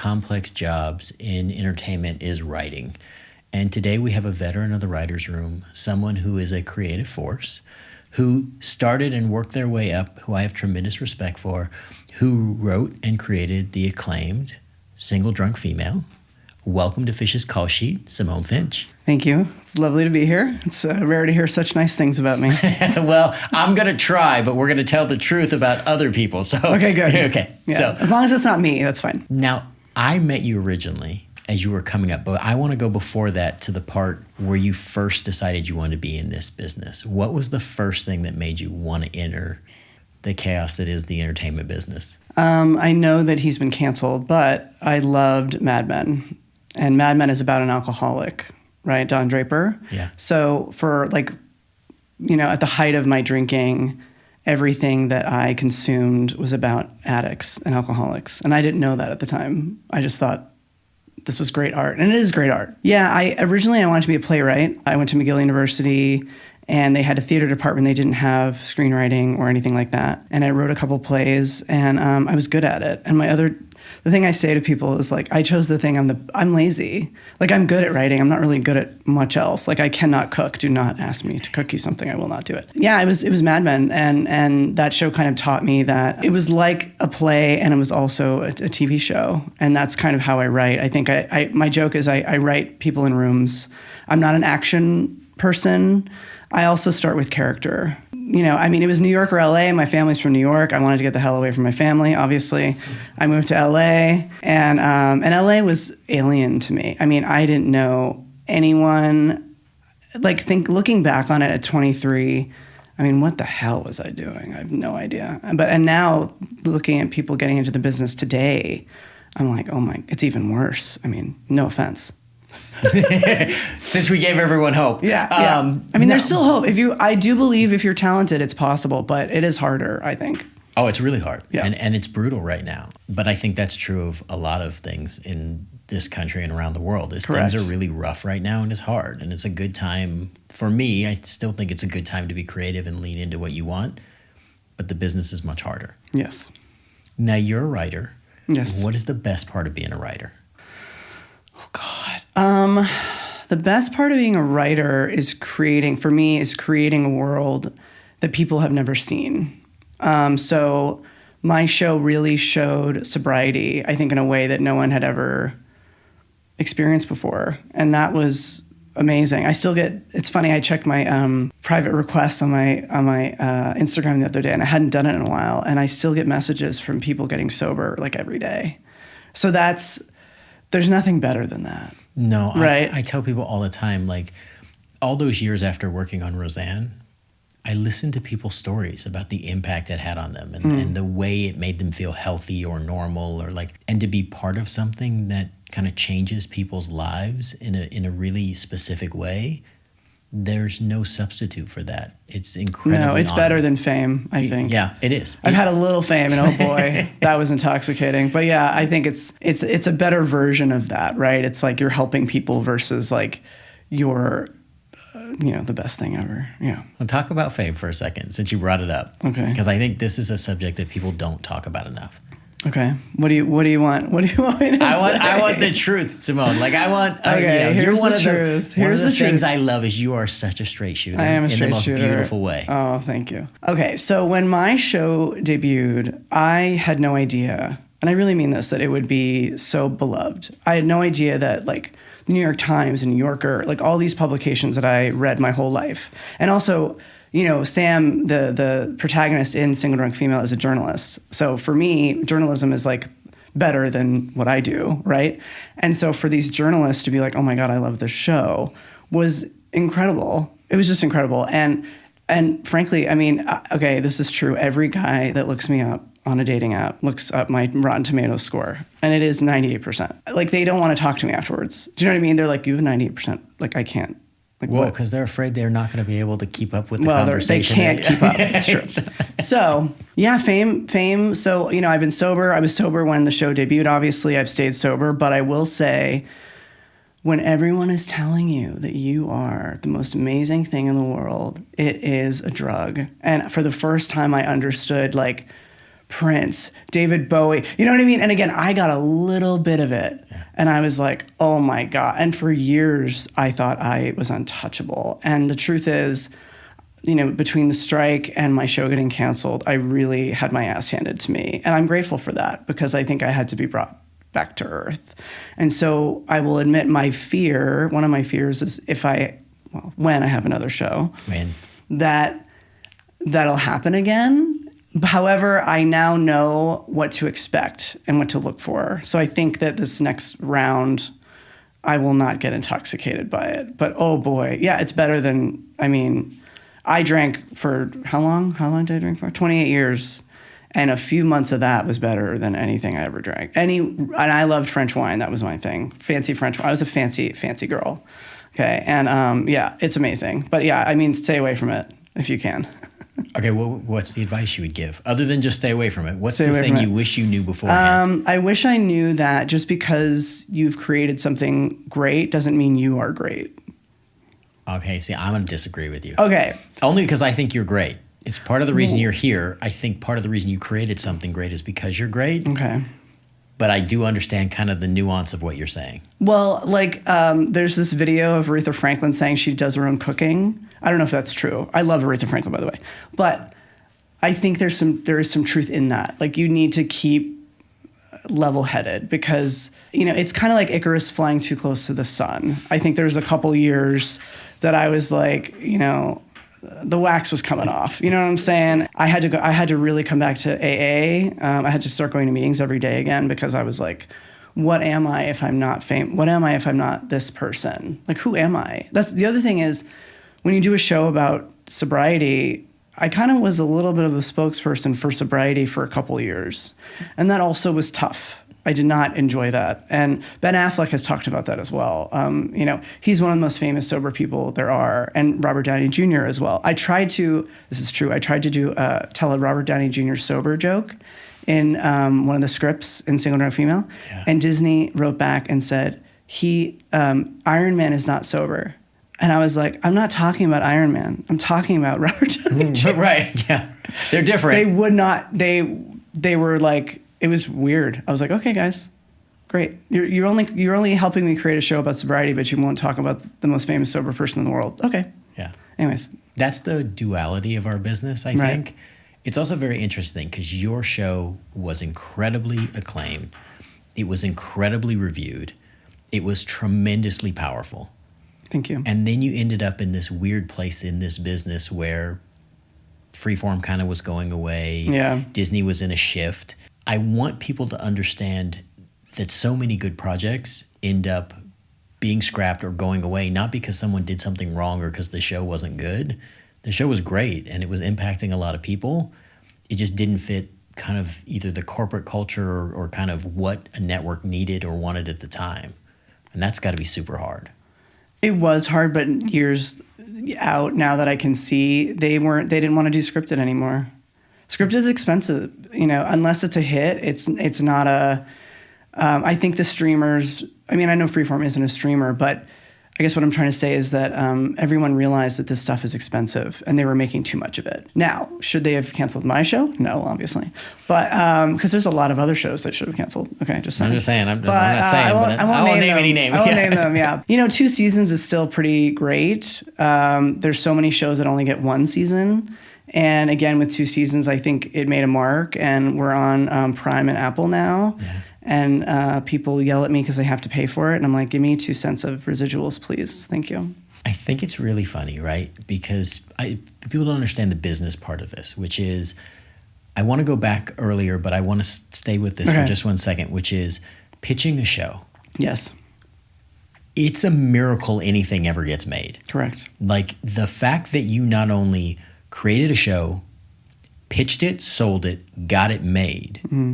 complex jobs in entertainment is writing. And today we have a veteran of the writer's room, someone who is a creative force, who started and worked their way up, who I have tremendous respect for, who wrote and created the acclaimed Single Drunk Female. Welcome to Fish's Call Sheet, Simone Finch. Thank you. It's lovely to be here. It's rare to hear such nice things about me. Well, I'm going to try, but we're going to tell the truth about other people. So okay, good. Okay. Yeah. So as long as it's not me, that's fine. Now, I met you originally as you were coming up, but I want to go before that to the part where you first decided you wanted to be in this business. What was the first thing that made you want to enter the chaos that is the entertainment business? I know that he's been canceled, but I loved Mad Men. And Mad Men is about an alcoholic, right? Don Draper. Yeah. So for at the height of my drinking, everything that I consumed was about addicts and alcoholics. And I didn't know that at the time. I just thought this was great art. And it is great art. Yeah, I originally wanted to be a playwright. I went to McGill University and they had a theater department. They didn't have screenwriting or anything like that. And I wrote a couple plays and I was good at it. And the thing I say to people is like, I chose the thing, I'm lazy. Like I'm good at writing. I'm not really good at much else. Like I cannot cook. Do not ask me to cook you something. I will not do it. Yeah, it was Mad Men. And that show kind of taught me that it was like a play and it was also a TV show. And that's kind of how I write. I think my joke is I write people in rooms. I'm not an action person. I also start with character. It was New York or LA. My family's from New York. I wanted to get the hell away from my family, obviously. I moved to LA, and LA was alien to me. I didn't know anyone. Looking back on it at 23, what the hell was I doing? I have no idea. And now looking at people getting into the business today, I'm like, oh my, it's even worse. No offense. Since we gave everyone hope. Yeah. There's still hope. I do believe if you're talented, it's possible, but it is harder, I think. Oh, it's really hard. Yeah. And it's brutal right now. But I think that's true of a lot of things in this country and around the world. Correct. Things are really rough right now and it's hard. And it's a good time, for me, I still think it's a good time to be creative and lean into what you want. But the business is much harder. Yes. Now, you're a writer. Yes. What is the best part of being a writer? Oh, God. The best part of being a writer is creating a world that people have never seen. So my show really showed sobriety, I think, in a way that no one had ever experienced before. And that was amazing. It's funny, I checked my private requests on my Instagram the other day, and I hadn't done it in a while. And I still get messages from people getting sober every day. So there's nothing better than that. No, right? I tell people all the time, all those years after working on Roseanne, I listened to people's stories about the impact it had on them and the way it made them feel healthy or normal and to be part of something that kind of changes people's lives in a really specific way. There's no substitute for that. It's incredible. No, it's better than fame, I think. Yeah, it is. I've had a little fame, and oh boy, that was intoxicating. But yeah, I think it's a better version of that, right? It's like you're helping people versus you're, the best thing ever. Yeah. Well, talk about fame for a second, since you brought it up. Okay. Because I think this is a subject that people don't talk about enough. Okay. What do you want? What do you want me to say? I want the truth, Simone. Okay, here's the truth. Here's the things truth. I love is you are such a straight shooter. I am a straight shooter. In the most beautiful way. Oh, thank you. Okay, so when my show debuted, I had no idea, and I really mean this, that it would be so beloved. I had no idea that the New York Times and New Yorker, all these publications that I read my whole life, and also, Sam, the protagonist in Single Drunk Female, is a journalist. So for me, journalism is better than what I do, right? And so for these journalists to be like, oh my God, I love this show, was incredible. It was just incredible. And frankly, okay, this is true. Every guy that looks me up on a dating app looks up my Rotten Tomatoes score, and it is 98%. They don't want to talk to me afterwards. Do you know what I mean? They're like, you have 98%. I can't. Because they're afraid they're not going to be able to keep up with the conversation. They can't keep up. It's true. So, yeah, fame. So, I've been sober. I was sober when the show debuted, obviously. I've stayed sober. But I will say, when everyone is telling you that you are the most amazing thing in the world, it is a drug. And for the first time, I understood, Prince, David Bowie. You know what I mean? And again, I got a little bit of it. Yeah. And I was like, oh my God. And for years, I thought I was untouchable. And the truth is, you know, between the strike and my show getting canceled, I really had my ass handed to me. And I'm grateful for that because I think I had to be brought back to earth. And so I will admit my fear, one of my fears is when I have another show, that'll happen again. However, I now know what to expect and what to look for. So I think that this next round, I will not get intoxicated by it. But oh boy, yeah, it's better than, I drank for how long? How long did I drink for? 28 years. And a few months of that was better than anything I ever drank. And I loved French wine. That was my thing. Fancy French wine. I was a fancy girl. Okay. And yeah, it's amazing. But yeah, stay away from it if you can. Okay, well, what's the advice you would give? Other than just stay away from it, what's the thing you wish you knew beforehand? I wish I knew that just because you've created something great doesn't mean you are great. Okay, see, I'm going to disagree with you. Okay. Only because I think you're great. It's part of the reason you're here. I think part of the reason you created something great is because you're great. Okay. But I do understand kind of the nuance of what you're saying. Well, there's this video of Aretha Franklin saying she does her own cooking. I don't know if that's true. I love Aretha Franklin, by the way. But I think there is some truth in that. Like, you need to keep level-headed because, it's kind of like Icarus flying too close to the sun. I think there's a couple years that I was like, the wax was coming off. You know what I'm saying? I had to really come back to AA. I had to start going to meetings every day again because I was like, what am I if I'm not famous? What am I if I'm not this person? Like, who am I? That's the other thing is when you do a show about sobriety, I kind of was a little bit of a spokesperson for sobriety for a couple years. And that also was tough. I did not enjoy that. And Ben Affleck has talked about that as well. He's one of the most famous sober people there are, and Robert Downey Jr. as well. This is true, I tried to tell a Robert Downey Jr. sober joke in one of the scripts in Single No Female. Yeah. And Disney wrote back and said, Iron Man is not sober. And I was like, I'm not talking about Iron Man. I'm talking about Robert Downey Jr. Right, yeah. They're different. They would not, they were like, it was weird. I was like, okay, guys, great. You're only helping me create a show about sobriety, but you won't talk about the most famous sober person in the world. Okay. Yeah. Anyways. That's the duality of our business, I think. It's also very interesting because your show was incredibly acclaimed. It was incredibly reviewed. It was tremendously powerful. Thank you. And then you ended up in this weird place in this business where Freeform kind of was going away. Yeah. Disney was in a shift. I want people to understand that so many good projects end up being scrapped or going away, not because someone did something wrong or because the show wasn't good. The show was great and it was impacting a lot of people. It just didn't fit kind of either the corporate culture or kind of what a network needed or wanted at the time. And that's got to be super hard. It was hard, but years out now that I can see, they didn't want to do scripted anymore. Script is expensive, unless it's a hit. It's not a. I think the streamers. I know Freeform isn't a streamer, but I guess what I'm trying to say is that everyone realized that this stuff is expensive, and they were making too much of it. Now, should they have canceled my show? No, obviously, but because there's a lot of other shows that should have canceled. Okay, just saying. I'm just saying. I'm not saying. I won't name any names. I won't name them. Yeah, 2 seasons is still pretty great. There's so many shows that only get 1 season. And again, with 2 seasons, I think it made a mark, and we're on Prime and Apple now. Yeah. And people yell at me because they have to pay for it. And I'm like, give me 2 cents of residuals, please. Thank you. I think it's really funny, right? Because people don't understand the business part of this, which is, I want to go back earlier, but I want to stay with this for just 1 second, which is pitching a show. Yes. It's a miracle anything ever gets made. Correct. Like the fact that you not only created a show, pitched it, sold it, got it made. Mm-hmm.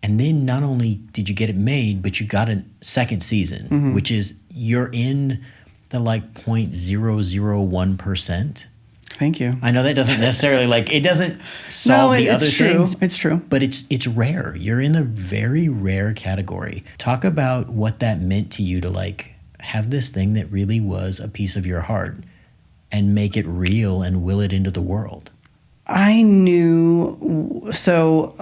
And then not only did you get it made, but you got a second season, which is you're in the 0.001%. Thank you. I know that doesn't necessarily it doesn't solve the other things. It's true. But it's rare. You're in a very rare category. Talk about what that meant to you to have this thing that really was a piece of your heart and make it real and will it into the world. I knew, so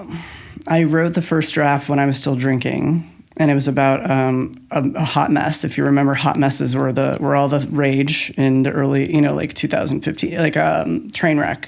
I wrote the first draft when I was still drinking, and it was about a hot mess. If you remember, hot messes were all the rage in the early, like 2015, like Trainwreck.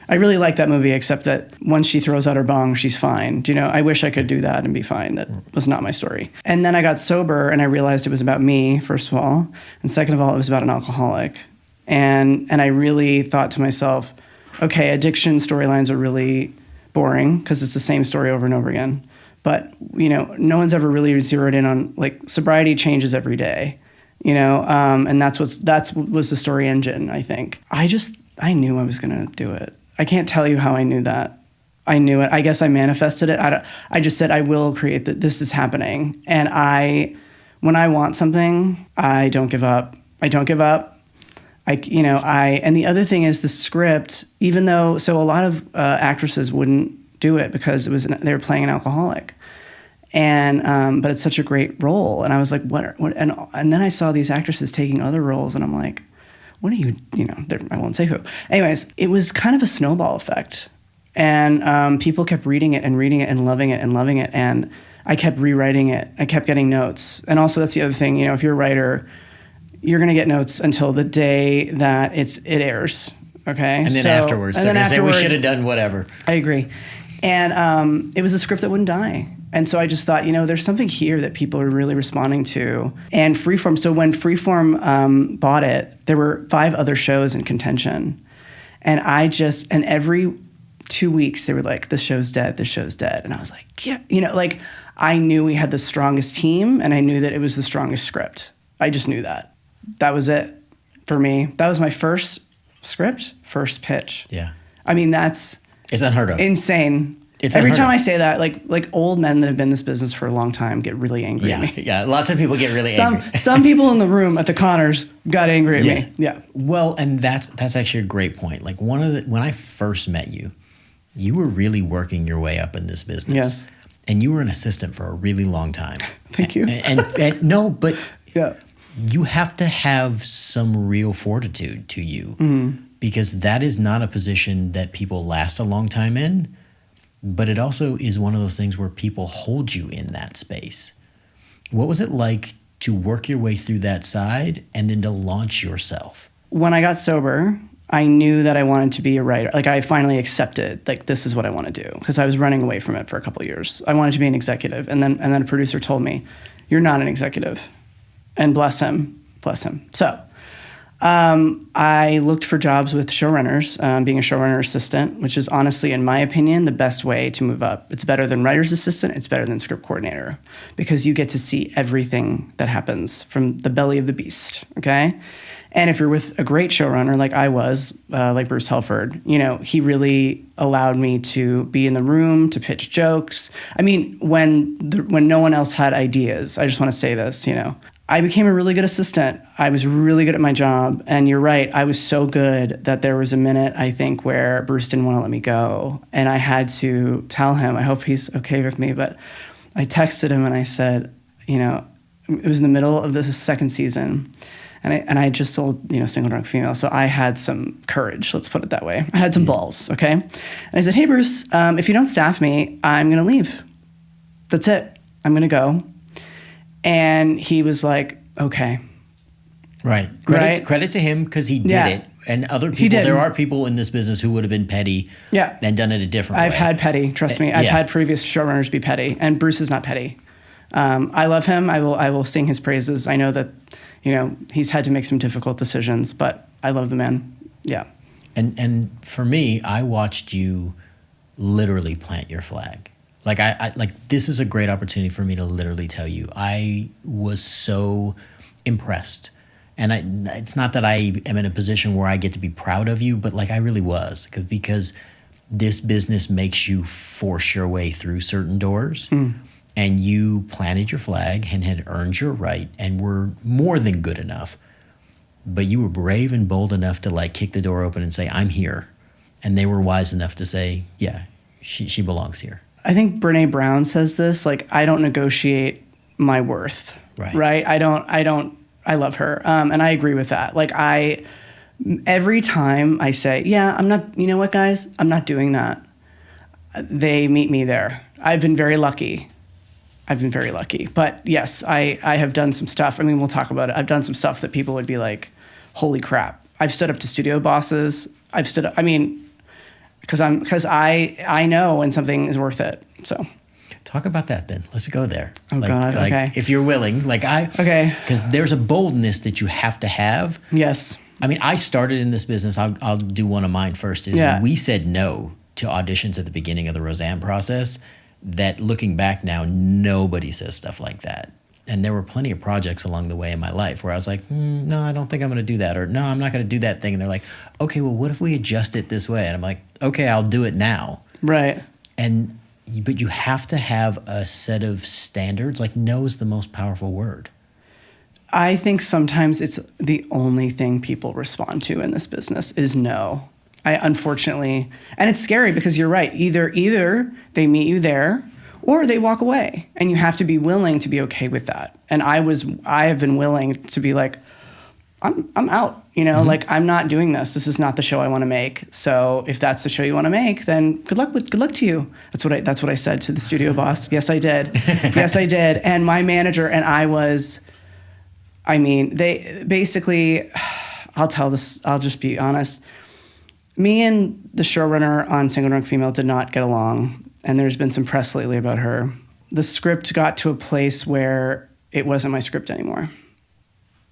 I really like that movie, except that once she throws out her bong, she's fine. I wish I could do that and be fine. That was not my story. And then I got sober, and I realized it was about me, first of all, and second of all, it was about an alcoholic. And I really thought to myself, okay, addiction storylines are really boring because it's the same story over and over again. But, no one's ever really zeroed in on, like, sobriety changes every day, and that was the story engine, I think. I knew I was going to do it. I can't tell you how I knew that. I knew it. I guess I manifested it. I just said, I will create that. This is happening. And when I want something, I don't give up. I don't give up. And the other thing is the script, even though, so a lot of actresses wouldn't do it because they were playing an alcoholic. And, but it's such a great role. And I was like, what? And then I saw these actresses taking other roles, and I'm like, what are you, I won't say who. Anyways, it was kind of a snowball effect. And people kept reading it and loving it and loving it. And I kept rewriting it. I kept getting notes. And also that's the other thing, if you're a writer, you're going to get notes until the day that it airs. Okay. And then afterwards, they're going to say we should have done whatever. I agree. And it was a script that wouldn't die. And so I just thought, there's something here that people are really responding to. And Freeform, so when Freeform bought it, there were 5 other shows in contention. And every 2 weeks they were like, this show's dead, this show's dead. And I was like, yeah, I knew we had the strongest team, and I knew that it was the strongest script. I just knew that. That was it for me. That was my first script, first pitch. Yeah. I mean, it's unheard of. Insane. Every time I say that, like old men that have been in this business for a long time get really angry at me. Yeah, lots of people get really angry. Some people in the room at the Connors got angry at me. Yeah. Well, and that's actually a great point. Like when I first met you, you were really working your way up in this business. Yes. And you were an assistant for a really long time. Thank you. And no, but yeah. You have to have some real fortitude to you, because that is not a position that people last a long time in. But it also is one of those things where people hold you in that space. What was it like to work your way through that side and then to launch yourself? When I got sober, I knew that I wanted to be a writer. Like, I finally accepted, like, this is what I want to do, because I was running away from it for a couple of years. I wanted to be an executive. And then a producer told me, you're not an executive. And bless him. So I looked for jobs with showrunners, being a showrunner assistant, which is honestly, in my opinion, the best way to move up. It's better than writer's assistant. It's better than script coordinator, because you get to see everything that happens from the belly of the beast, okay? And if you're with a great showrunner like I was, like Bruce Helford, he really allowed me to be in the room, to pitch jokes. I mean, when no one else had ideas, I just want to say this, I became a really good assistant. I was really good at my job. And you're right, I was so good that there was a minute, I think, where Bruce didn't want to let me go. And I had to tell him, I hope he's okay with me, but I texted him and I said, it was in the middle of the second season. And I had just sold, Single Drunk Female. So I had some courage, let's put it that way. I had some balls, okay? And I said, hey, Bruce, if you don't staff me, I'm going to leave. That's it. I'm going to go. And he was like, okay. Right. Credit to him, because he did it. And other people, there are people in this business who would have been petty and done it a different way. I've had petty, trust me. I've had previous showrunners be petty. And Bruce is not petty. I love him. I will sing his praises. I know that, he's had to make some difficult decisions, but I love the man. Yeah. And for me, I watched you literally plant your flag. Like this is a great opportunity for me to literally tell you, I was so impressed. And it's not that I am in a position where I get to be proud of you, but like I really was, because this business makes you force your way through certain doors. And you planted your flag and had earned your right and were more than good enough. But you were brave and bold enough to like kick the door open and say, I'm here. And they were wise enough to say, yeah, she belongs here. I think Brene Brown says this, like, I don't negotiate my worth. Right? I love her. And I agree with that. Like, Every time I say, yeah, I'm not, you know what, guys, I'm not doing that, they meet me there. I've been very lucky. But yes, I have done some stuff. I mean, we'll talk about it. I've done some stuff that people would be like, holy crap. I've stood up to studio bosses. Because I know when something is worth it. So talk about that then. Let's go there. Oh, God. Okay. If you're willing, okay. Because there's a boldness that you have to have. Yes. I mean, I started in this business. I'll do one of mine first. We said no to auditions at the beginning of the Roseanne process. That looking back now, nobody says stuff like that. And there were plenty of projects along the way in my life where I was like, no, I don't think I'm going to do that. Or no, I'm not going to do that thing. And they're like, okay, well, what if we adjust it this way? And I'm like, okay, I'll do it now. Right. But you have to have a set of standards. Like, no is the most powerful word. I think sometimes it's the only thing people respond to in this business is no. Unfortunately, and it's scary because you're right. Either they meet you there or they walk away, and you have to be willing to be okay with that. And I have been willing to be like, I'm out, like I'm not doing this. This is not the show I want to make. So if that's the show you want to make, then good luck to you. That's what I said to the studio boss. Yes, I did. Yes, I did. And my manager and they basically, I'll just be honest. Me and the showrunner on Single Drunk Female did not get along, and there's been some press lately about her. The script got to a place where it wasn't my script anymore.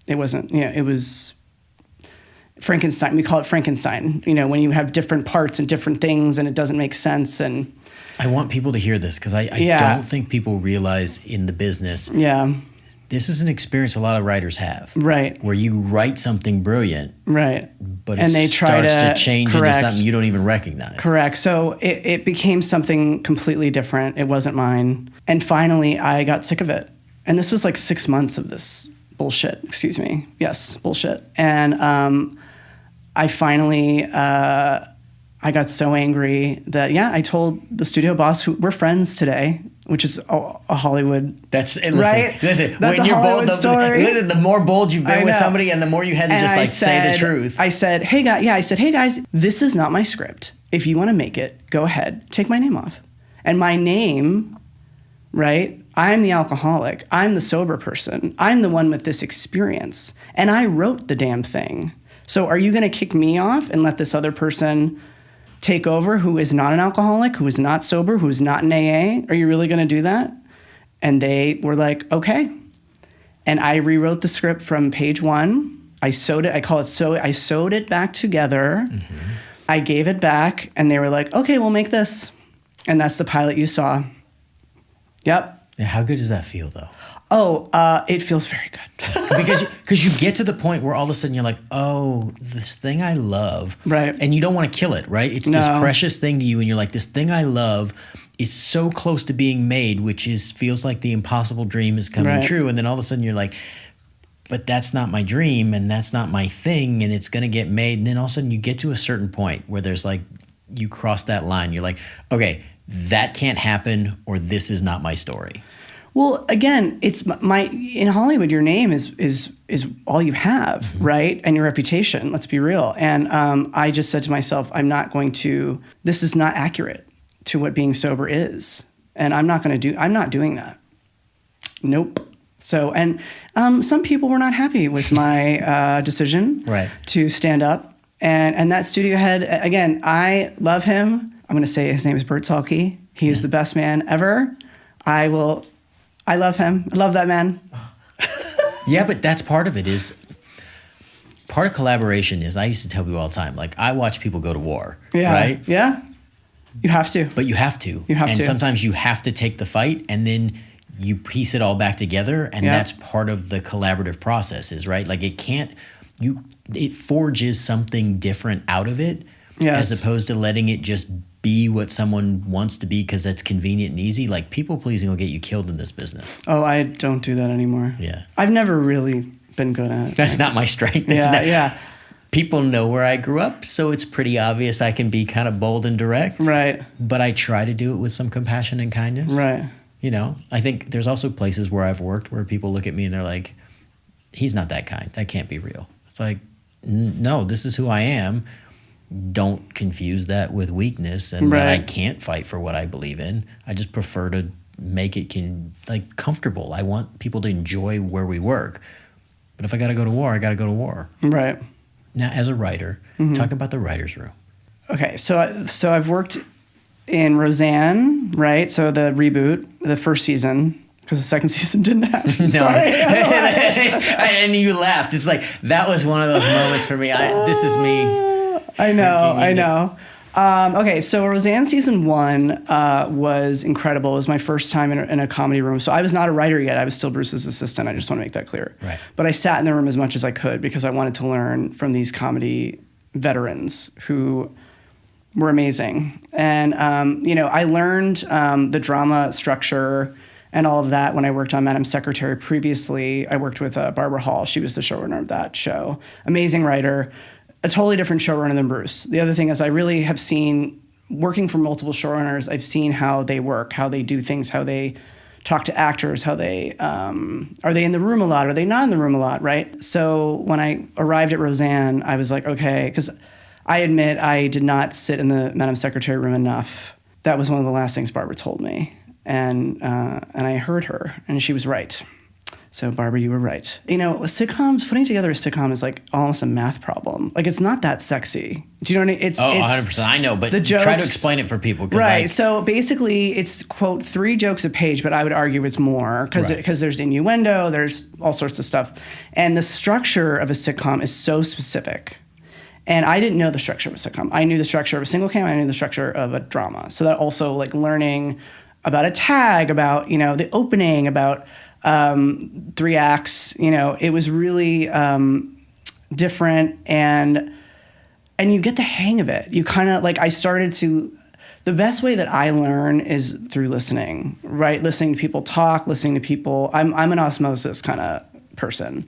It wasn't, it was Frankenstein. We call it Frankenstein, when you have different parts and different things and it doesn't make sense. And I want people to hear this because I don't think people realize in the business. Yeah. This is an experience a lot of writers have. Right. Where you write something brilliant. Right. But it starts to change into something you don't even recognize. Correct. So it became something completely different. It wasn't mine. And finally, I got sick of it. And this was like 6 months of this bullshit. Excuse me. Yes, bullshit. And I finally... I got so angry that, I told the studio boss, who we're friends today, which is a Hollywood. Right? Listen, that's when a you're Hollywood bold, story. The more bold you've been with somebody and the more you had to say the truth. I said, hey guys, this is not my script. If you want to make it, go ahead, take my name off. And my name, right? I'm the alcoholic. I'm the sober person. I'm the one with this experience. And I wrote the damn thing. So are you going to kick me off and let this other person take over who is not an alcoholic, who is not sober, who is not in AA? Are you really going to do that? And they were like, okay. And I rewrote the script from page 1. I sewed it. I sewed it back together. Mm-hmm. I gave it back, and they were like, okay, we'll make this. And that's the pilot you saw. Yep. Now, how good does that feel, though? Oh, it feels very good. because you get to the point where all of a sudden you're like, oh, this thing I love. Right. And you don't want to kill it, right? It's this precious thing to you, and you're like, this thing I love is so close to being made, which feels like the impossible dream is coming true. And then all of a sudden you're like, but that's not my dream, and that's not my thing, and it's going to get made. And then all of a sudden you get to a certain point where there's like, you cross that line. You're like, okay, that can't happen, or this is not my story. Well, again, it's in Hollywood, your name is all you have, mm-hmm. right? And your reputation, let's be real. And I just said to myself, this is not accurate to what being sober is. And I'm not doing that. Nope. So, and some people were not happy with my decision to stand up. And that studio head, again, I love him. I'm going to say his name is Bert Salke. He is the best man ever. I love him. I love that man. Yeah, but that's part of it part of collaboration is, I used to tell people all the time, like, I watch people go to war, right? Yeah. You have to. But you have to. And sometimes you have to take the fight, and then you piece it all back together, and that's part of the collaborative process is, right? Like, it forges something different out of it, as opposed to letting it just be what someone wants to be because that's convenient and easy. Like, people pleasing will get you killed in this business. Oh, I don't do that anymore. Yeah. I've never really been good at it. That's not my strength. People know where I grew up, so it's pretty obvious I can be kind of bold and direct. Right. But I try to do it with some compassion and kindness. Right. I think there's also places where I've worked where people look at me and they're like, he's not that kind. That can't be real. It's like, no, this is who I am. Don't confuse that with weakness and that I can't fight for what I believe in. I just prefer to make it comfortable. I want people to enjoy where we work. But if I got to go to war, I got to go to war. Right. Now, as a writer, talk about the writer's room. Okay, so I've worked in Roseanne, right? So the reboot, the first season, because the second season didn't happen. No. Sorry. And you laughed. It's like, that was one of those moments for me. This is me. I know. Okay, so Roseanne season 1 was incredible. It was my first time in a comedy room. So I was not a writer yet. I was still Bruce's assistant. I just want to make that clear. Right. But I sat in the room as much as I could because I wanted to learn from these comedy veterans who were amazing. And, I learned the drama structure and all of that when I worked on Madam Secretary previously. I worked with Barbara Hall. She was the showrunner of that show. Amazing writer. A totally different showrunner than Bruce. The other thing is I really have seen, working for multiple showrunners, I've seen how they work, how they do things, how they talk to actors, how they, are they in the room a lot? Are they not in the room a lot, right? So when I arrived at Roseanne, I was like, okay, because I admit I did not sit in the Madam Secretary room enough. That was one of the last things Barbara told me. And I heard her, and she was right. So, Barbara, you were right. Sitcoms, putting together a sitcom is like almost a math problem. Like, it's not that sexy. Do you know what I mean? It's 100%. I know, but the jokes, try to explain it for people. Right. So, basically, it's, quote, 3 jokes a page, but I would argue it's more because there's innuendo, there's all sorts of stuff. And the structure of a sitcom is so specific. And I didn't know the structure of a sitcom. I knew the structure of a single cam. I knew the structure of a drama. So that also, like, learning about a tag, about, the opening, about 3 acts, it was really different, and you get the hang of it. You kind of, like, the best way that I learn is through listening, right? Listening to people talk, listening to people. I'm an osmosis kind of person.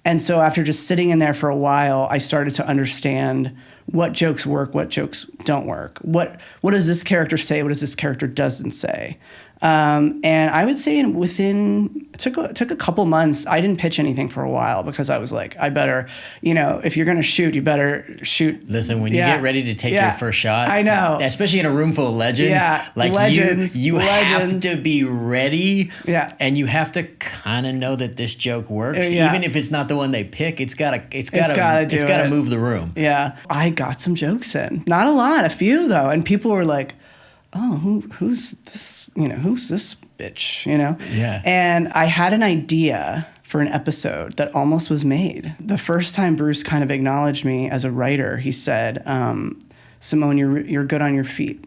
And so after just sitting in there for a while, I started to understand what jokes work, what jokes don't work. What does this character say? What does this character doesn't say? And I would say it took a couple months. I didn't pitch anything for a while because I was like, I better, if you're going to shoot, you better shoot. Listen, when you get ready to take your first shot, I know, especially in a room full of legends, you have to be ready, and you have to kind of know that this joke works, even if it's not the one they pick. It's gotta move the room. Yeah, I got some jokes in, not a lot, a few though, and people were like, oh, who's this? Who's this bitch? Yeah. And I had an idea for an episode that almost was made. The first time Bruce kind of acknowledged me as a writer, he said, Simone, you're good on your feet.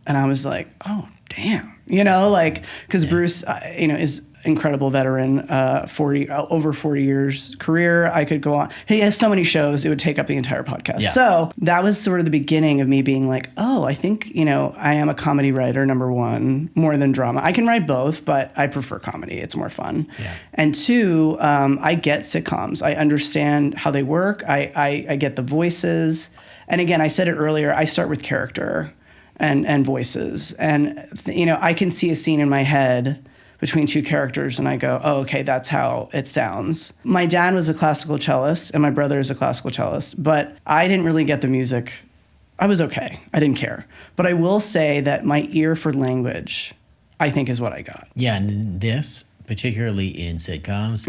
And I was like, oh, damn. Because Bruce, is incredible veteran, over 40 years career. I could go on. He has so many shows, it would take up the entire podcast. Yeah. So that was sort of the beginning of me being like, oh, I think, I am a comedy writer, number 1, more than drama. I can write both, but I prefer comedy. It's more fun. Yeah. And 2, I get sitcoms. I understand how they work. I get the voices. And again, I said it earlier, I start with character and voices. And, I can see a scene in my head between 2 characters, and I go, oh, okay, that's how it sounds. My dad was a classical cellist, and my brother is a classical cellist, but I didn't really get the music. I was okay. I didn't care. But I will say that my ear for language, I think, is what I got. Yeah, and this, particularly in sitcoms,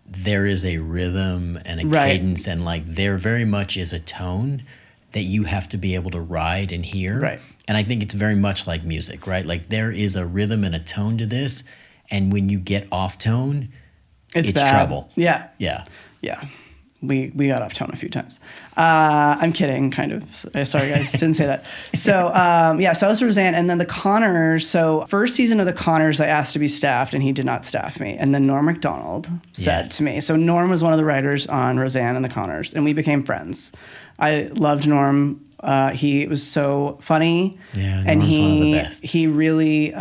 there is a rhythm and a cadence, and, like, there very much is a tone that you have to be able to ride and hear. Right. And I think it's very much like music, right? Like, there is a rhythm and a tone to this, and when you get off tone, it's trouble. Yeah. Yeah. Yeah. We got off tone a few times. I'm kidding, kind of. Sorry, guys, didn't say that. So, so I was Roseanne, and then the Connors. So, first season of the Connors, I asked to be staffed, and he did not staff me. And then Norm Macdonald said to me. So, Norm was one of the writers on Roseanne and the Connors, and we became friends. I loved Norm. He was so funny, and one of the best. He really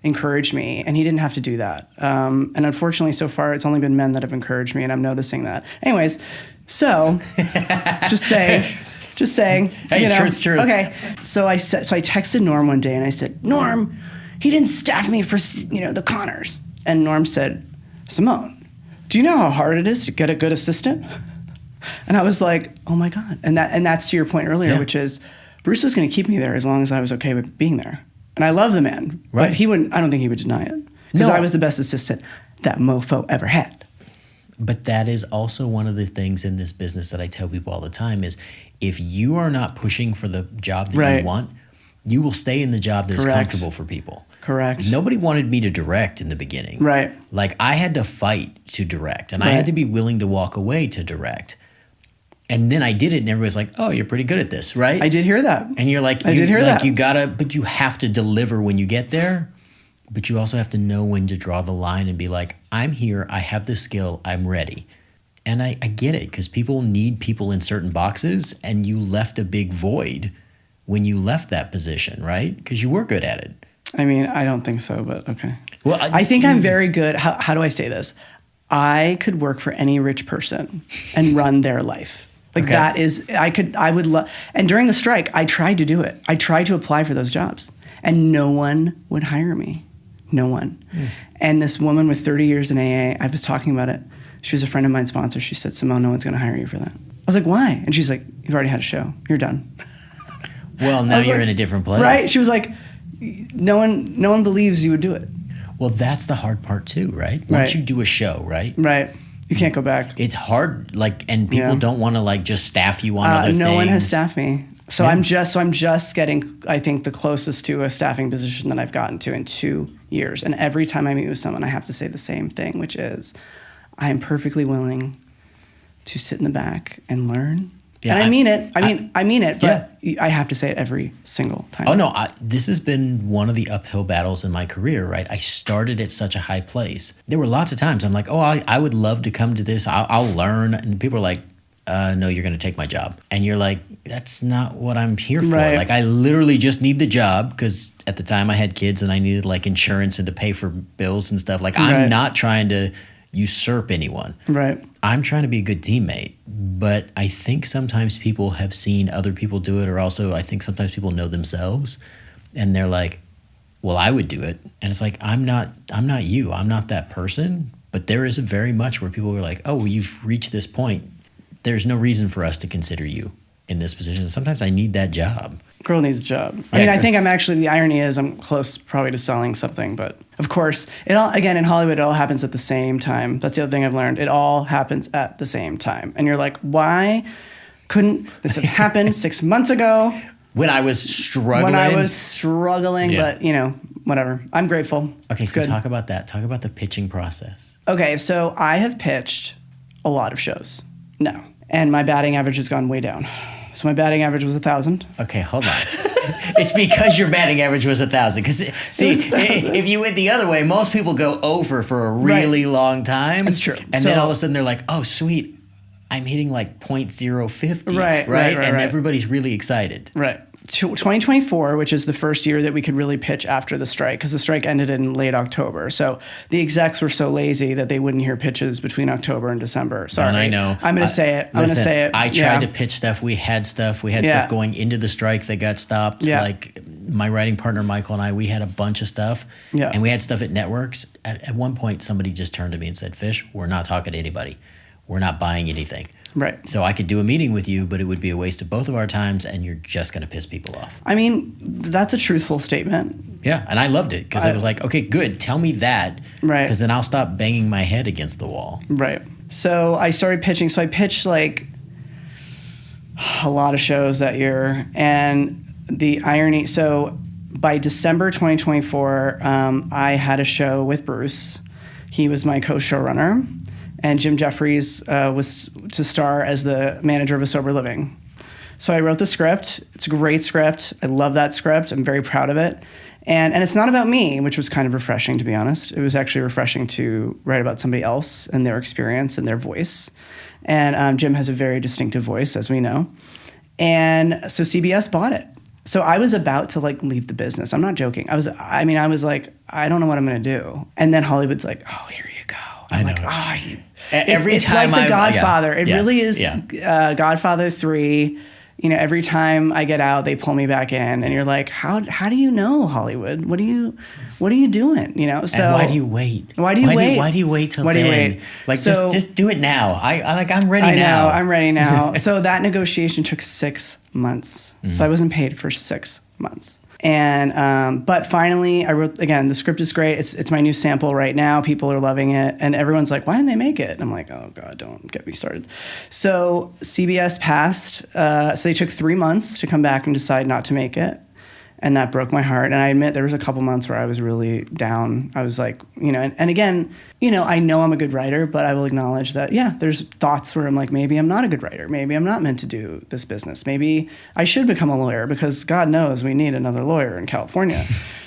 encouraged me, and he didn't have to do that. And unfortunately, so far, it's only been men that have encouraged me, and I'm noticing that. Anyways, so just saying. Hey, truth's true. Okay, so I texted Norm one day, and I said, Norm, he didn't staff me for the Connors, and Norm said, Simone, do you know how hard it is to get a good assistant? And I was like, oh my God. And that's to your point earlier, which is Bruce was going to keep me there as long as I was okay with being there. And I love the man, but I don't think he would deny it. Because I was the best assistant that mofo ever had. But that is also one of the things in this business that I tell people all the time is if you are not pushing for the job that you want, you will stay in the job that's comfortable for people. Correct. Nobody wanted me to direct in the beginning. Right. Like I had to fight to direct and I had to be willing to walk away to direct. And then I did it and everybody's like, oh, you're pretty good at this, right? I did hear that. And you're like, I did hear that. You gotta, but you have to deliver when you get there. But you also have to know when to draw the line and be like, I'm here, I have the skill, I'm ready. And I get it, because people need people in certain boxes, and you left a big void when you left that position, right? Because you were good at it. I mean, I don't think so, but okay. Well, I think I'm very good. How do I say this? I could work for any rich person and run their life. Like that is, I would love, and during the strike, I tried to do it. I tried to apply for those jobs, and no one would hire me. No one. And this woman with 30 years in AA, I was talking about it. She was a friend of mine's sponsor. She said, Simone, no one's going to hire you for that. I was like, why? And she's like, you've already had a show. You're done. Well, now you're in a different place. Right? She was like, no one believes you would do it. Well, that's the hard part too, right? Once you do a show, right? Right. You can't go back. It's hard, like, and people don't want to like just staff you on other things. No one has staffed me. So I'm just getting, I think, the closest to a staffing position that I've gotten to in 2 years. And every time I meet with someone, I have to say the same thing, which is, I am perfectly willing to sit in the back and learn. Yeah, and I mean it. I mean it, but I have to say it every single time. Oh, no. This has been one of the uphill battles in my career, right? I started at such a high place. There were lots of times I'm like, oh, I would love to come to this. I'll learn. And people are like, no, you're going to take my job. And you're like, that's not what I'm here for. Right. Like, I literally just need the job because at the time I had kids and I needed like insurance and to pay for bills and stuff. Like, I'm not trying to usurp anyone. Right. I'm trying to be a good teammate. But I think sometimes people have seen other people do it, or also I think sometimes people know themselves and they're like, well, I would do it. And it's like, I'm not you. I'm not that person. But there is very much where people are like, oh, well, you've reached this point. There's no reason for us to consider you in this position. Sometimes I need that job. Girl needs a job. I mean, I think I'm actually, the irony is I'm close probably to selling something, but of course, it all, again, in Hollywood, it all happens at the same time. That's the other thing I've learned. It all happens at the same time. And you're like, why couldn't this have happened 6 months ago? When I was struggling. But you know, whatever. I'm grateful. Okay, so talk about that. Talk about the pitching process. Okay, so I have pitched a lot of shows. No. And my batting average has gone way down. So my batting average was 1,000. Okay, hold on. It's because your batting average was 1,000. Because see, if you went the other way, most people go over for a really long time. That's true. And then all of a sudden they're like, oh, sweet, I'm hitting like .050. Right. And everybody's really excited. Right. 2024, which is the first year that we could really pitch after the strike, because the strike ended in late October. So the execs were so lazy that they wouldn't hear pitches between October and December. Sorry. And I know. I'm going to say it. I'm going to say it. I tried to pitch stuff. We had stuff. We had stuff going into the strike that got stopped. Yeah. Like my writing partner, Michael, and I, we had a bunch of stuff. Yeah. And we had stuff at networks. At one point, somebody just turned to me and said, Fish, we're not talking to anybody. We're not buying anything. Right. So I could do a meeting with you, but it would be a waste of both of our times, and you're just going to piss people off. I mean, that's a truthful statement. Yeah, and I loved it because I was like, okay, good, tell me that. Right. Because then I'll stop banging my head against the wall. Right. So I started pitching. So I pitched like a lot of shows that year. And the irony, so by December 2024, I had a show with Bruce. He was my co-showrunner. And Jim Jeffries was to star as the manager of A Sober Living. So I wrote the script. It's a great script. I love that script. I'm very proud of it. And it's not about me, which was kind of refreshing, to be honest. It was actually refreshing to write about somebody else and their experience and their voice. And Jim has a very distinctive voice, as we know. And so CBS bought it. So I was about to like leave the business. I'm not joking. I was like, I don't know what I'm going to do. And then Hollywood's like, oh, here you go. I'm like, oh, it's like The Godfather. It really is Godfather 3. every time I get out, they pull me back in, and you're like, how do you know Hollywood? What are you doing? So and why do you wait? Why do you wait? Why do you wait till why then? do you wait? Like, so, just do it now. I'm ready I now. know, I'm ready now. So that negotiation took 6 months. So I wasn't paid for 6 months. And but finally, I wrote again. The script is great. It's my new sample right now. People are loving it, and everyone's like, "Why didn't they make it?" And I'm like, "Oh God, don't get me started." So CBS passed. So they took 3 months to come back and decide not to make it, and that broke my heart. And I admit there was a couple months where I was really down. I was like, and again, I know I'm a good writer, but I will acknowledge that, there's thoughts where I'm like, maybe I'm not a good writer. Maybe I'm not meant to do this business. Maybe I should become a lawyer, because God knows we need another lawyer in California.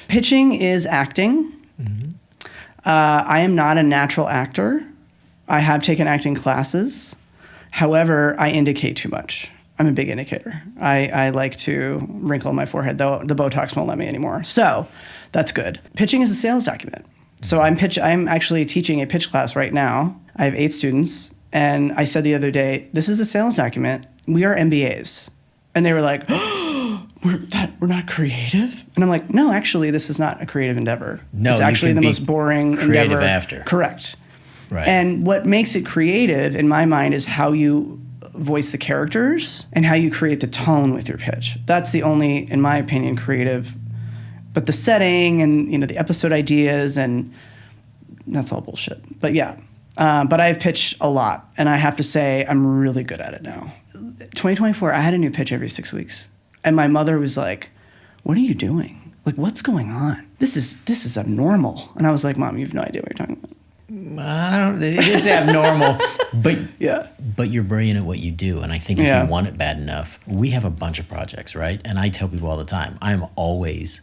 Pitching is acting. Mm-hmm. I am not a natural actor. I have taken acting classes. However, I indicate too much. I'm a big indicator. I like to wrinkle my forehead, though the Botox won't let me anymore. So that's good. Pitching is a sales document. So I'm actually teaching a pitch class right now. I have 8 students, and I said the other day, this is a sales document. We are MBAs. And they were like, we're not creative? And I'm like, no, actually, this is not a creative endeavor. No, it's actually the most boring creative endeavor. After. Correct. Right. And what makes it creative, in my mind, is how you voice the characters and how you create the tone with your pitch. That's the only, in my opinion, creative. But the setting and the episode ideas, and that's all bullshit. But yeah, but I've pitched a lot, and I have to say I'm really good at it now. 2024, I had a new pitch every 6 weeks, and my mother was like, "What are you doing? Like, what's going on? This is abnormal." And I was like, "Mom, you have no idea what you're talking about." It is abnormal, but yeah. But you're brilliant at what you do, and I think if you want it bad enough, we have a bunch of projects, right? And I tell people all the time, I'm always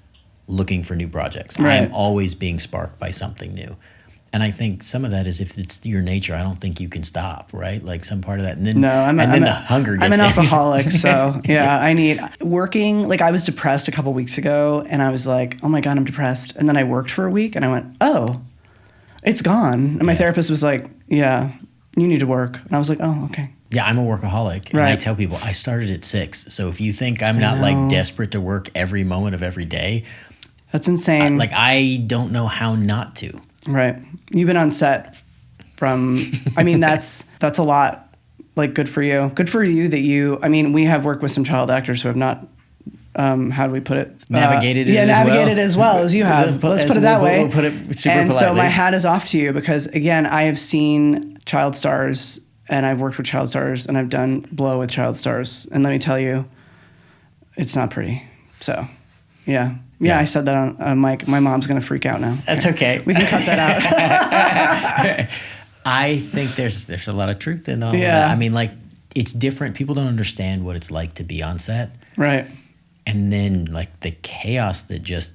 looking for new projects. Right. I'm always being sparked by something new. And I think some of that is, if it's your nature, I don't think you can stop, right? Like some part of that. And then, the hunger gets I'm an in. alcoholic, so yeah, I need working. Like, I was depressed a couple weeks ago, and I was like, oh my God, I'm depressed. And then I worked for a week, and I went, oh, it's gone. And my therapist was like, yeah, you need to work. And I was like, oh, okay. Yeah, I'm a workaholic. And I tell people, I started at 6. So if you think I'm not like desperate to work every moment of every day, that's insane. I don't know how not to. Right. You've been on set that's a lot. Like, good for you. Good for you that we have worked with some child actors who have not, how do we put it? Navigated it as well as you have. Let's put it that way. We'll put it super politely. So my hat is off to you, because, again, I have seen child stars, and I've worked with child stars, and I've done blow with child stars. And let me tell you, it's not pretty. So, yeah. Yeah, I said that on mic. My mom's going to freak out now. That's okay. We can cut that out. I think there's a lot of truth in all that. It's different. People don't understand what it's like to be on set. Right. And then, the chaos that just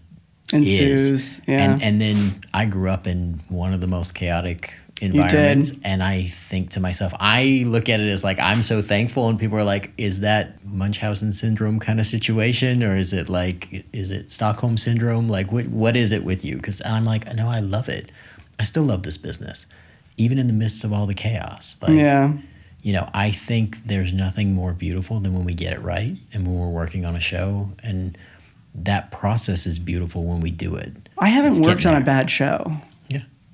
ensues. Is. Yeah. And then I grew up in one of the most chaotic environments. And I think to myself, I look at it as I'm so thankful, and people are like, is that Munchausen syndrome kind of situation, or is it Stockholm syndrome? What is it with you? Because I'm like, no, I love it. I still love this business, even in the midst of all the chaos. I think there's nothing more beautiful than when we get it right, and when we're working on a show, and that process is beautiful when we do it. I haven't worked on a bad show.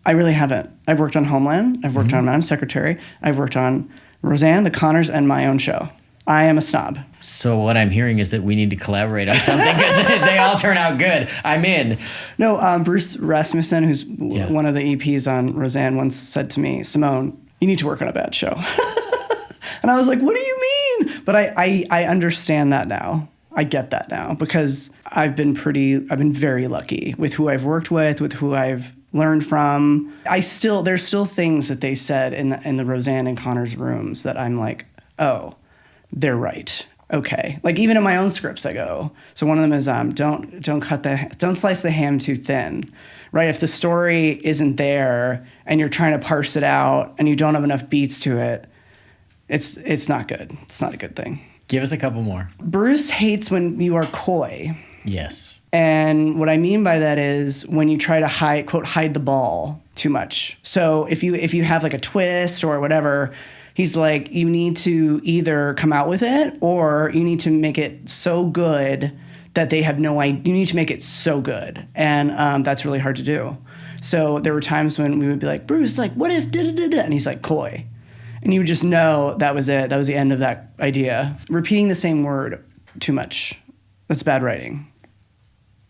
I really haven't. I've worked on Homeland. I've worked on Madam Secretary. I've worked on Roseanne, The Connors, and my own show. I am a snob. So what I'm hearing is that we need to collaborate on something, because they all turn out good. I'm in. No, Bruce Rasmussen, who's one of the EPs on Roseanne, once said to me, "Simone, you need to work on a bad show." And I was like, what do you mean? But I understand that now. I get that now, because I've been very lucky with who I've worked with who I've learned from. There's still things that they said in the Roseanne and Connors rooms that I'm like, oh, they're right. Okay. Even in my own scripts, I go. So one of them is don't slice the ham too thin, right? If the story isn't there and you're trying to parse it out and you don't have enough beats to it, it's not good. It's not a good thing. Give us a couple more. Bruce hates when you are coy. Yes. And what I mean by that is when you try to hide the ball. too much. So if you have like a twist or whatever, he's like, you need to either come out with it or you need to make it so good that they have no idea. You need to make it so good. And that's really hard to do. So there were times when we would be like, Bruce, like, what if da-da-da-da? And he's like, coy. And you would just know that was it. That was the end of that idea. Repeating the same word too much. That's bad writing.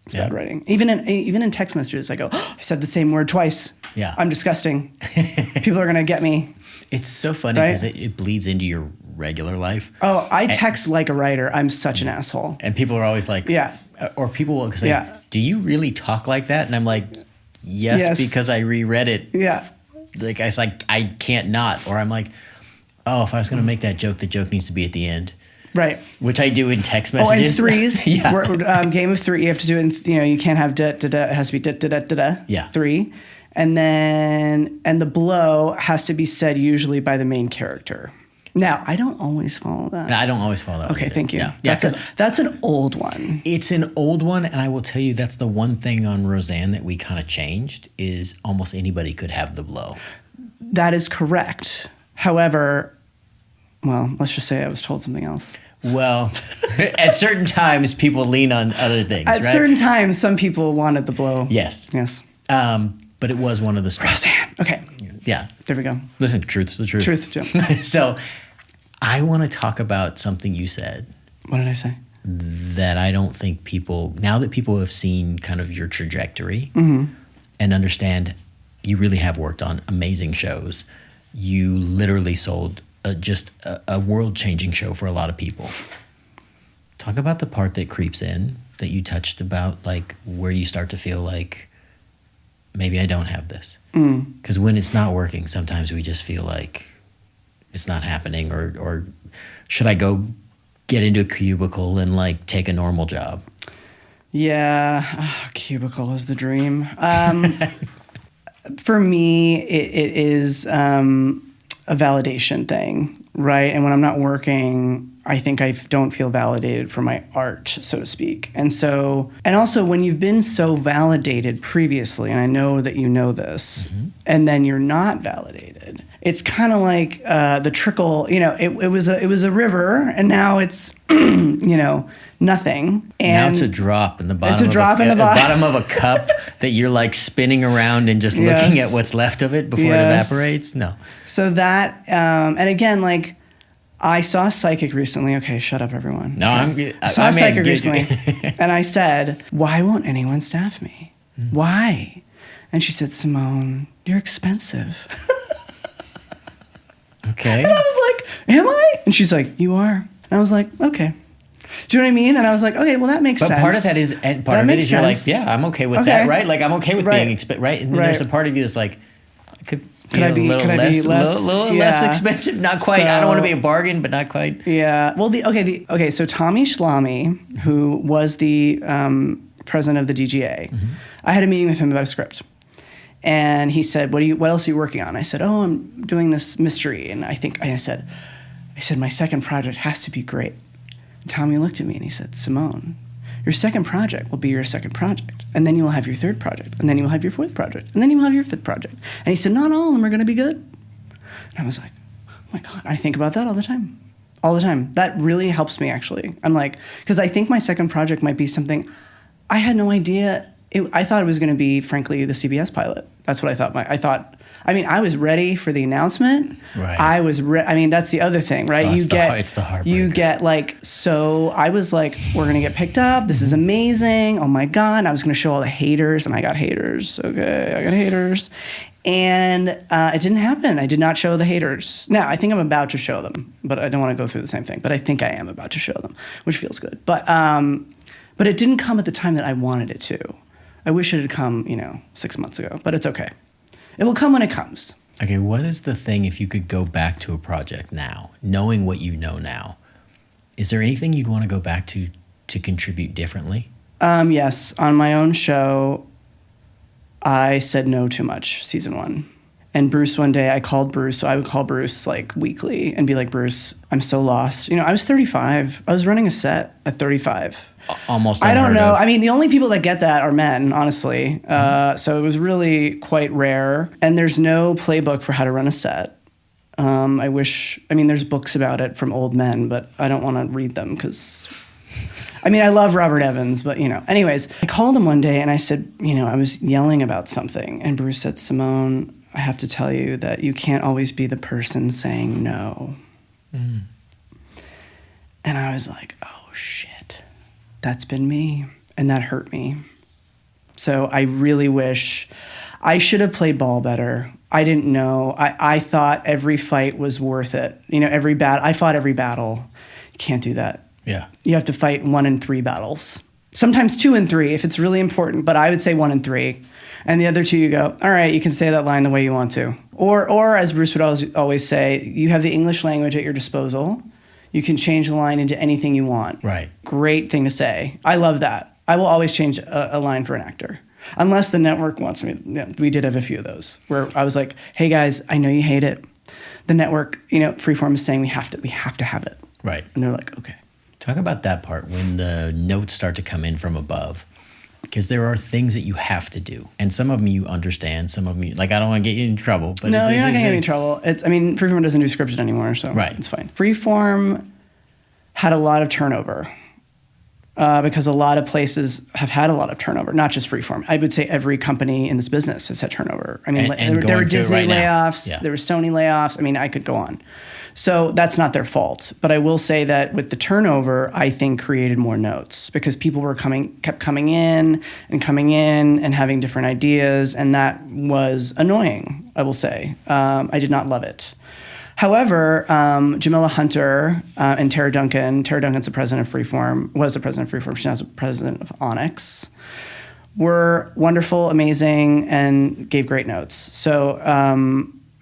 It's bad writing. Even in text messages, I go, I said the same word twice. Yeah. I'm disgusting. People are going to get me. It's so funny because it bleeds into your regular life. Oh, I text like a writer. I'm such an asshole. And people are always like, or people will say, do you really talk like that? And I'm like, yes. Because I reread it. Yeah. Like, I was like, I can't not. Or I'm like, oh, if I was going to make that joke, the joke needs to be at the end. Right. Which I do in text messages. Oh, and threes. Yeah. Game of three, you have to do it in, you can't have da-da-da. It has to be da-da-da-da-da. Yeah. 3. And the blow has to be said usually by the main character. Now, I don't always follow that. I don't always follow that. Okay, either. Thank you. Yeah. That's an old one. It's an old one, and I will tell you that's the one thing on Roseanne that we kind of changed is almost anybody could have the blow. That is correct. However, well, let's just say I was told something else. Well, at certain times, people lean on other things, At certain times, some people wanted the blow. Yes. Yes. But it was one of the strengths. Roseanne. Okay. Yeah. There we go. Listen, truth's the truth. Truth, Jim. So I want to talk about something you said. What did I say? That I don't think people, now that people have seen kind of your trajectory and understand you really have worked on amazing shows, you literally sold just a world-changing show for a lot of people. Talk about the part that creeps in that you touched about, like where you start to feel like, maybe I don't have this. Because when it's not working, sometimes we just feel like it's not happening, or should I go get into a cubicle and like take a normal job? Yeah, cubicle is the dream. For me, it is a validation thing, right? And when I'm not working, I think I don't feel validated for my art, so to speak. And also when you've been so validated previously, and I know that you know this, and then you're not validated, it's kind of like the trickle, it was a river, and now it's, nothing. And now it's a drop in the bottom. It's a drop in the bottom of a cup that you're like spinning around and just looking at what's left of it before it evaporates. No. So that, and again, like, I saw a psychic recently. Okay, shut up, everyone. No, okay. I saw a psychic recently, and I said, "Why won't anyone staff me? Why?" And she said, "Simone, you're expensive." Okay. And I was like, "Am I?" And she's like, "You are." And I was like, "Okay." Do you know what I mean? And I was like, "Okay, well, that makes sense." But part of that is, and part of it is you're like, "Yeah, I'm okay with that, right? Like, I'm okay with being expensive, right?" And then there's a part of you that's like, Could I be less expensive? Not quite. So, I don't want to be a bargain, but not quite. Yeah. Well, so Tommy Schlamme, who was the president of the DGA, I had a meeting with him about a script, and he said, "What else are you working on?" I said, "Oh, I'm doing this mystery," and I said, "My second project has to be great." And Tommy looked at me and he said, "Simone, your second project will be your second project, and then you will have your third project, and then you will have your fourth project, and then you will have your fifth project." And he said, "Not all of them are going to be good." And I was like, "Oh my God," I think about that all the time. All the time. That really helps me, actually. I'm like, because I think my second project might be something I had no idea. I thought it was going to be, frankly, the CBS pilot. That's what I thought. I was ready for the announcement. Right. That's the other thing, right? It's the heartbreaker. You get like, so I was like, we're going to get picked up. This is amazing. Oh my God. And I was going to show all the haters, and I got haters. Okay, I got haters. And it didn't happen. I did not show the haters. Now, I think I'm about to show them, but I don't want to go through the same thing. But I think I am about to show them, which feels good. But it didn't come at the time that I wanted it to. I wish it had come, 6 months ago, but it's okay. It will come when it comes. Okay, what is the thing, if you could go back to a project now, knowing what you know now, is there anything you'd want to go back to contribute differently? Yes. On my own show, I said no too much, season 1. And Bruce, one day, I called Bruce, so I would call Bruce like weekly and be like, "Bruce, I'm so lost." I was 35. I was running a set at 35. Almost I don't unheard know. of. I mean, the only people that get that are men, honestly. So it was really quite rare. And there's no playbook for how to run a set. I mean, there's books about it from old men, but I don't want to read them because, I mean, I love Robert Evans, but, Anyways, I called him one day and I said, I was yelling about something. And Bruce said, Simone, I have to tell you that you can't always be the person saying no. Mm. And I was like, oh, shit. That's been me. And that hurt me. So I really wish I should have played ball better. I didn't know. I thought every fight was worth it. I fought every battle. You can't do that. Yeah. You have to fight 1 in 3 battles. Sometimes 2 and 3 if it's really important, but I would say 1 in 3. And the other 2 you go, all right, you can say that line the way you want to. Or as Bruce would always say, you have the English language at your disposal. You can change the line into anything you want. Right. Great thing to say. I love that. I will always change a line for an actor. Unless the network wants me. We did have a few of those where I was like, hey guys, I know you hate it. The network, Freeform is saying we have to have it. Right. And they're like, okay. Talk about that part when the notes start to come in from above. Because there are things that you have to do. And some of them you understand, some of them I don't want to get you in trouble. But no, you're not going to get me in trouble. Freeform doesn't do scripted anymore, so right. It's fine. Freeform had a lot of turnover. Because a lot of places have had a lot of turnover, not just Freeform. I would say every company in this business has had turnover. I mean, there were Disney layoffs, there were Sony layoffs. I mean, I could go on. So that's not their fault. But I will say that with the turnover, I think created more notes because people kept coming in and having different ideas. And that was annoying, I will say. I did not love it. However, Jamila Hunter and Tara Duncan's the president of Freeform, was the president of Freeform, she's now the president of Onyx, were wonderful, amazing, and gave great notes. So,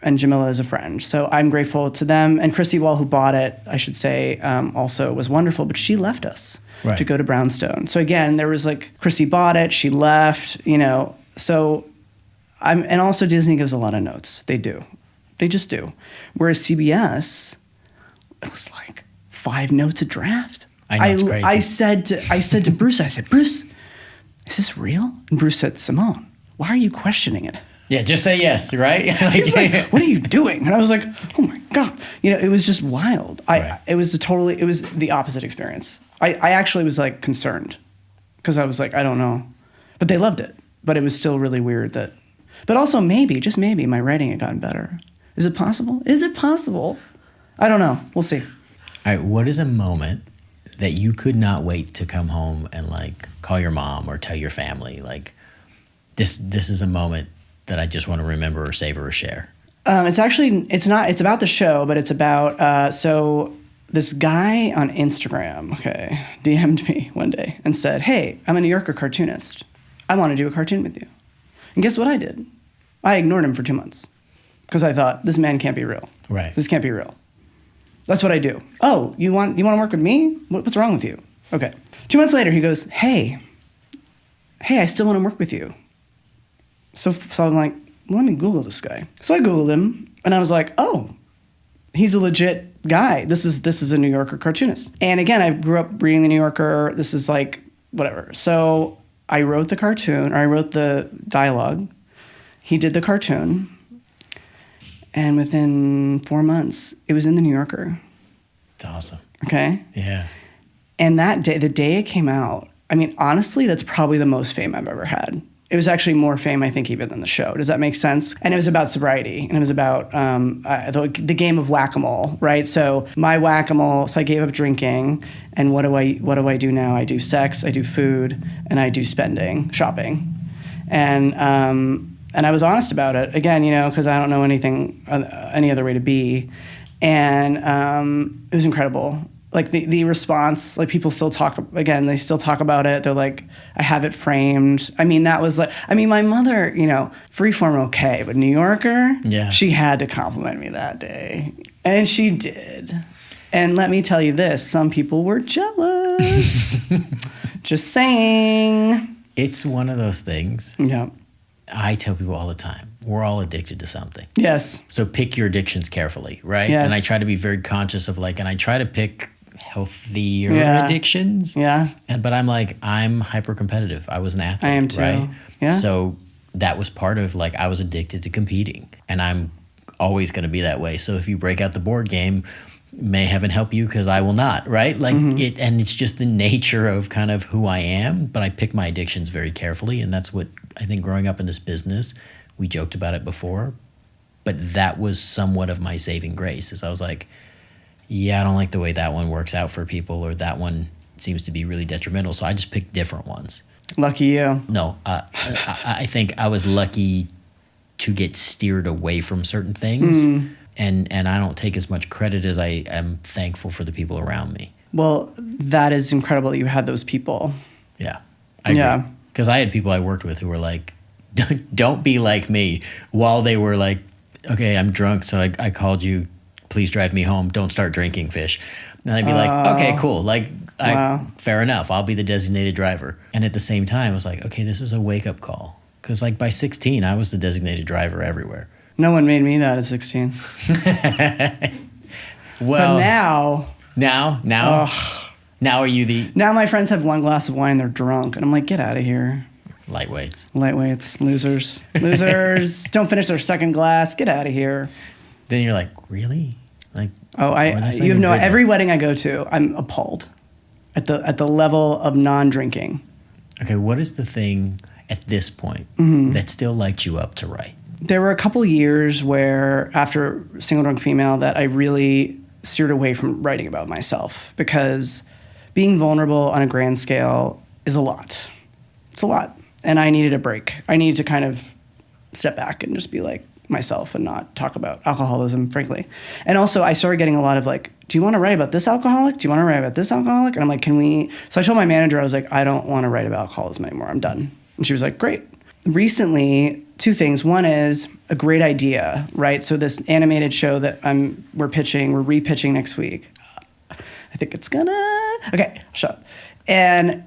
and Jamila is a friend. So I'm grateful to them. And Chrissy Wall, who bought it, I should say, also was wonderful, but she left us to go to Brownstone. So again, there was Chrissy bought it, she left, so and also Disney gives a lot of notes. They do. They just do. Whereas CBS, it was 5 notes a draft. I know, it's crazy. I said to Bruce, Bruce, is this real? And Bruce said, Simone, why are you questioning it? Yeah, just say yes, right? He's like, what are you doing? And I was like, oh my God. It was just wild. It was the opposite experience. I actually was concerned because I was like, I don't know. But they loved it. But it was still really weird but also maybe, just maybe, my writing had gotten better. Is it possible? Is it possible? I don't know. We'll see. All right. What is a moment that you could not wait to come home and call your mom or tell your family this is a moment that I just want to remember or savor or share? It's about the show, but it's about, so this guy on Instagram, DM'd me one day and said, hey, I'm a New Yorker cartoonist. I want to do a cartoon with you. And guess what I did? I ignored him for 2 months. Because I thought, this man can't be real. Right. This can't be real. That's what I do. Oh, you want to work with me? What's wrong with you? Okay. 2 months later, he goes, hey, I still want to work with you. So I'm like, well, let me Google this guy. So I Googled him, and I was like, oh, he's a legit guy. This is a New Yorker cartoonist. And again, I grew up reading The New Yorker. This is whatever. So I wrote the cartoon, or I wrote the dialogue. He did the cartoon. And within 4 months, it was in The New Yorker. It's awesome. Okay? Yeah. And that day, the day it came out, honestly, that's probably the most fame I've ever had. It was actually more fame, I think, even than the show. Does that make sense? And it was about sobriety. And it was about the game of whack-a-mole, right? So my whack-a-mole, so I gave up drinking. And what do I do now? I do sex, I do food, and I do shopping. And I was honest about it, again, because I don't know any other way to be. And it was incredible. The response, people still talk, again, they still talk about it. They're like, I have it framed. That was my mother, Freeform, okay, but New Yorker, yeah, she had to compliment me that day. And she did. And let me tell you this, some people were jealous. Just saying. It's one of those things. Yeah. I tell people all the time, we're all addicted to something. Yes. So pick your addictions carefully, right? Yes. And I try to be very conscious of and I try to pick healthier Yeah. addictions. Yeah. But I'm like, I'm hyper competitive. I was an athlete. I am too. Right? Yeah. So that was part of like, I was addicted to competing, and I'm always going to be that way. So if you break out the board game, may heaven help you, because I will not, right? Like and it's just the nature of kind of who I am, but I pick my addictions very carefully. And that's what I think growing up in this business, we joked about it before, but that was somewhat of my saving grace, is I was like, yeah, I don't like the way that one works out for people, or that one seems to be really detrimental. So I just picked different ones. Lucky you. No, I think I was lucky to get steered away from certain things. And I don't take as much credit as I am thankful for the people around me. Well, that is incredible that you had those people. Yeah. I agree. Yeah. Because I had people I worked with who were like, don't be like me, while they were like, okay, I'm drunk, so I called you, please drive me home, don't start drinking, fish. And I'd be like, okay, cool. Like, Wow. fair enough, I'll be the designated driver. And at the same time, I was like, okay, this is a wake-up call. Because like by 16, I was the designated driver everywhere. No one made me that at 16. Well, But now are you the now my friends have one glass of wine, they're drunk. And I'm like, get out of here. lightweights? Lightweights, losers. Losers. Don't finish their second glass. Get out of here. Then you're like, really? Like, Oh, you have no, every wedding I go to, I'm appalled at the level of non-drinking. Okay, what is the thing at this point that still lights you up to write? There were a couple years where, after Single Drunk Female, that I really steered away from writing about myself, because being vulnerable on a grand scale is a lot. It's a lot. And I needed a break. I needed to kind of step back and just be like myself and not talk about alcoholism, frankly. And also, I started getting a lot of like, do you want to write about this alcoholic? Do you want to write about this alcoholic? And I'm like, can we? So I told my manager, I was like, I don't want to write about alcoholism anymore. I'm done. And she was like, great. Recently, two things. One is a great idea, right? So this animated show that we're repitching next week. I think it's okay, shut up. And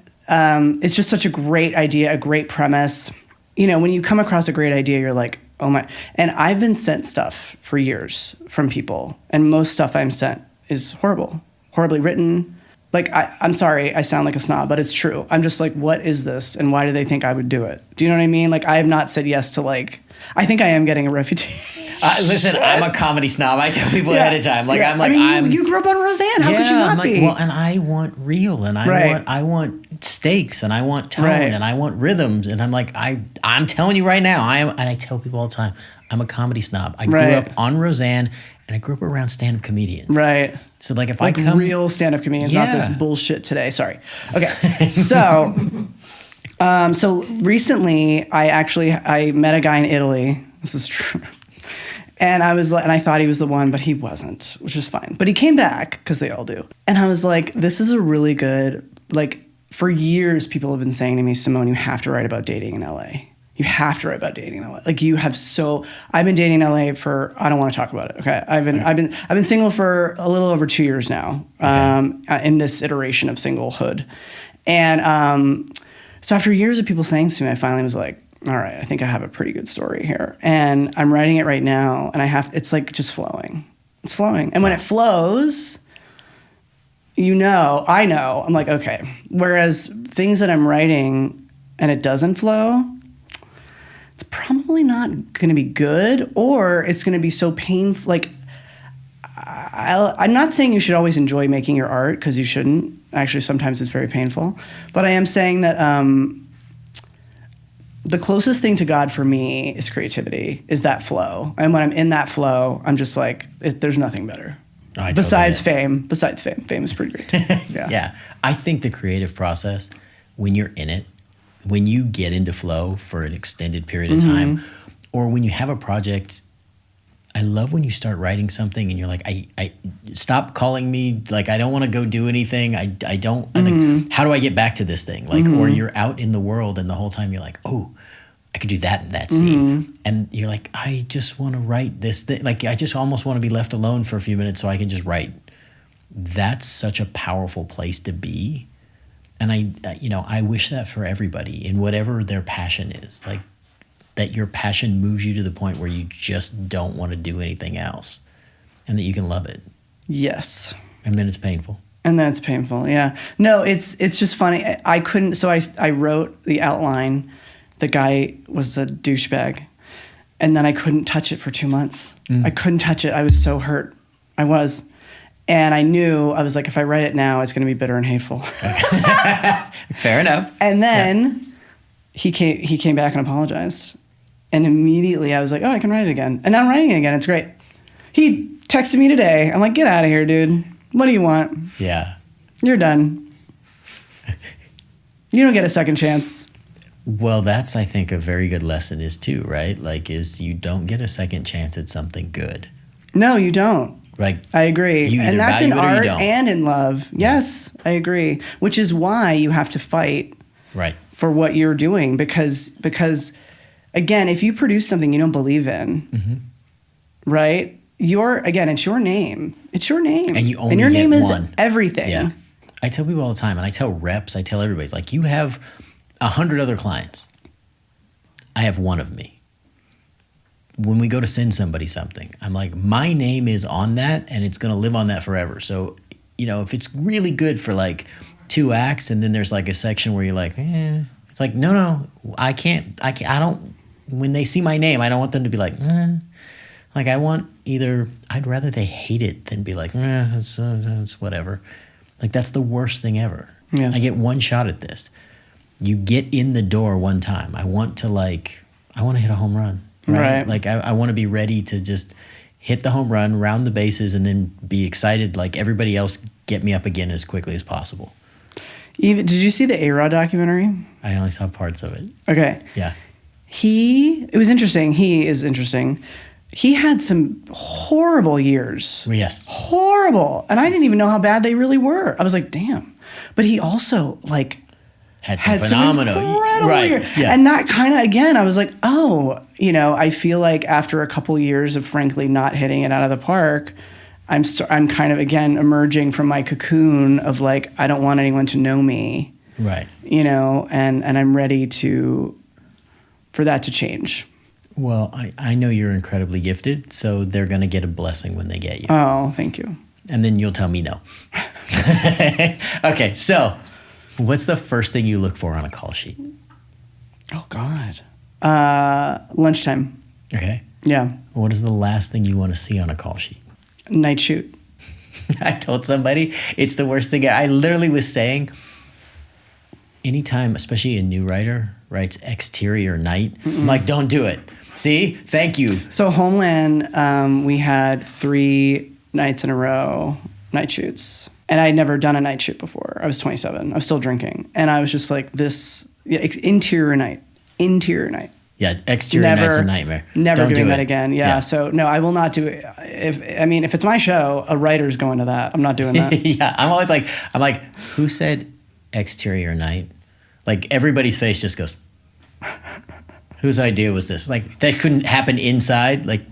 it's just such a great idea, a great premise. You know, when you come across a great idea, you're like, oh my. And I've been sent stuff for years from people, and most stuff I'm sent is horrible, horribly written. Like, I'm sorry, I sound like a snob, but it's true. I'm just like, what is this? And why do they think I would do it? Do you know what I mean? Like, I have not said yes to, like, I think I am getting a reputation. Listen, I'm a comedy snob. I tell people ahead of time. Like, I'm like, you grew up on Roseanne. How could you not be? Well, and I want real, and I want stakes, and I want tone, and I want rhythms, and I'm like, I'm telling you right now, and I tell people all the time, I'm a comedy snob. I grew up on Roseanne, and I grew up around stand-up comedians. Right. So like if like I come real stand-up comedians, not this bullshit today. Sorry. Okay. So so recently I met a guy in Italy. This is true. And I thought he was the one, but he wasn't, which is fine. But he came back, because they all do. And I was like, this is a really good, like, for years people have been saying to me, Simone, you have to write about dating in LA. You have to write about dating in LA. Like, I've been dating in LA for, I don't want to talk about it. Okay. I've been single for a little over 2 years now, in this iteration of singlehood. And so after years of people saying this to me, I finally was like, all right, I think I have a pretty good story here. And I'm writing it right now, and it's like just flowing. It's flowing. And when it flows, I know, I'm like, okay. Whereas things that I'm writing and it doesn't flow, it's probably not going to be good, or it's going to be so painful. Like, I'm not saying you should always enjoy making your art, because you shouldn't. Actually, sometimes it's very painful. But I am saying that the closest thing to God for me is creativity, is that flow. And when I'm in that flow, I'm just like, there's nothing better. Besides fame. Fame is pretty great. Yeah. I think the creative process, when you're in it, when you get into flow for an extended period of time, or when you have a project, I love when you start writing something and you're like, I stop calling me, like, I don't want to go do anything. I don't, like, how do I get back to this thing? Like, or you're out in the world and the whole time you're like, oh, I could do that in that scene. And you're like, I just want to write this thing. Like, I just almost want to be left alone for a few minutes so I can just write. That's such a powerful place to be. And I wish that for everybody in whatever their passion is, like, that your passion moves you to the point where you just don't want to do anything else, and that you can love it. Yes. And then it's painful. And that's painful. Yeah. No, it's just funny. I couldn't. So I wrote the outline. The guy was a douchebag, and then I couldn't touch it for 2 months. I couldn't touch it. I was so hurt. I was, and I knew I was like, if I write it now, it's going to be bitter and hateful. Fair enough. And then he came back and apologized, and immediately I was like, oh, I can write it again. And now I'm writing it again. It's great. He texted me today. I'm like, get out of here, dude. What do you want? Yeah. You're done. You don't get a second chance. Well, that's, I think, a very good lesson is too, right? Like, is you don't get a second chance at something good. No, you don't. Like, I agree. And that's in art don't. and in love. Yes, I agree. Which is why you have to fight right. for what you're doing. Because again, if you produce something you don't believe in, right? It's your name. It's your name. And you only and your get name is one. everything. Yeah. I tell people all the time, and I tell reps, I tell everybody, it's like, you have 100 other clients. I have one of me. When we go to send somebody something, I'm like, my name is on that, and it's going to live on that forever. So, if it's really good for like 2 acts, and then there's like a section where you're like, it's like, no, I don't, when they see my name, I don't want them to be like, Like, I'd rather they hate it than be like, it's whatever. Like, that's the worst thing ever. Yes. I get one shot at this. You get in the door one time. I want to hit a home run. Right. Like, I want to be ready to just hit the home run, round the bases, and then be excited like everybody else, get me up again as quickly as possible. Did you see the A-Rod documentary? I only saw parts of it. Okay. Yeah. It was interesting. He is interesting. He had some horrible years. Yes. Horrible. And I didn't even know how bad they really were. I was like, damn. But he also, like, had some phenomenal. Some incredible years. Yeah. And that kind of, again, I was like, oh, I feel like after a couple years of frankly not hitting it out of the park, I'm kind of, again, emerging from my cocoon of like, I don't want anyone to know me. Right. And I'm ready for that to change. Well, I know you're incredibly gifted, so they're going to get a blessing when they get you. Oh, thank you. And then you'll tell me no. Okay, so what's the first thing you look for on a call sheet? Oh, God. Lunchtime. Okay. Yeah. What is the last thing you want to see on a call sheet? Night shoot. I told somebody it's the worst thing. I literally was saying, anytime, especially a new writer, writes exterior night, I'm like, don't do it. See? Thank you. So Homeland, we had 3 nights in a row, night shoots. And I'd never done a night shoot before. I was 27. I was still drinking. And I was just like, interior night. Yeah, exterior night's a nightmare. Never don't doing do that it. again. Yeah, so no, I will not do it. If it's my show, a writer's going to that. I'm not doing that. Yeah, I'm like, who said exterior night? Like, everybody's face just goes, whose idea was this? Like, that couldn't happen inside? Like,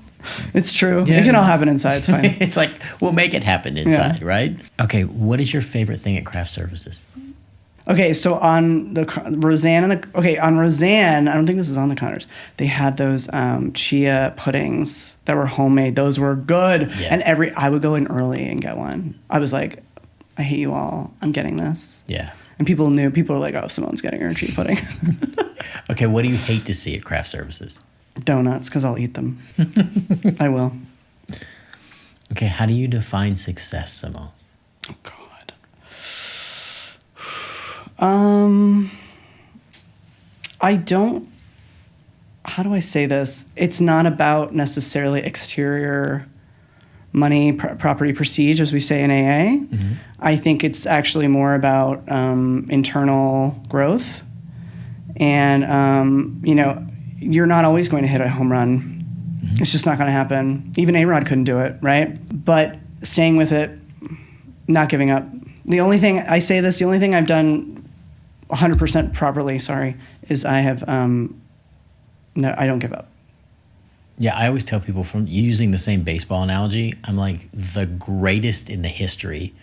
it's true. Yeah. It can all happen inside. It's fine. It's like, we'll make it happen inside, right? Okay, what is your favorite thing at craft services? Okay, so on the Roseanne on Roseanne, I don't think this was on the counters. They had those chia puddings that were homemade. Those were good. Yeah. And I would go in early and get one. I was like, I hate you all. I'm getting this. Yeah. And people were like, oh, Simone's getting her chia pudding. Okay, what do you hate to see at craft services? Donuts, because I'll eat them. I will. Okay, how do you define success, Simone? Oh, God. How do I say this? It's not about necessarily exterior money, property, prestige, as we say in AA. Mm-hmm. I think it's actually more about internal growth. And, you're not always going to hit a home run. Mm-hmm. It's just not going to happen. Even A-Rod couldn't do it, right? But staying with it, not giving up. The only thing I've done 100% properly, is I have, I don't give up. Yeah, I always tell people, from using the same baseball analogy, I'm like, the greatest in the history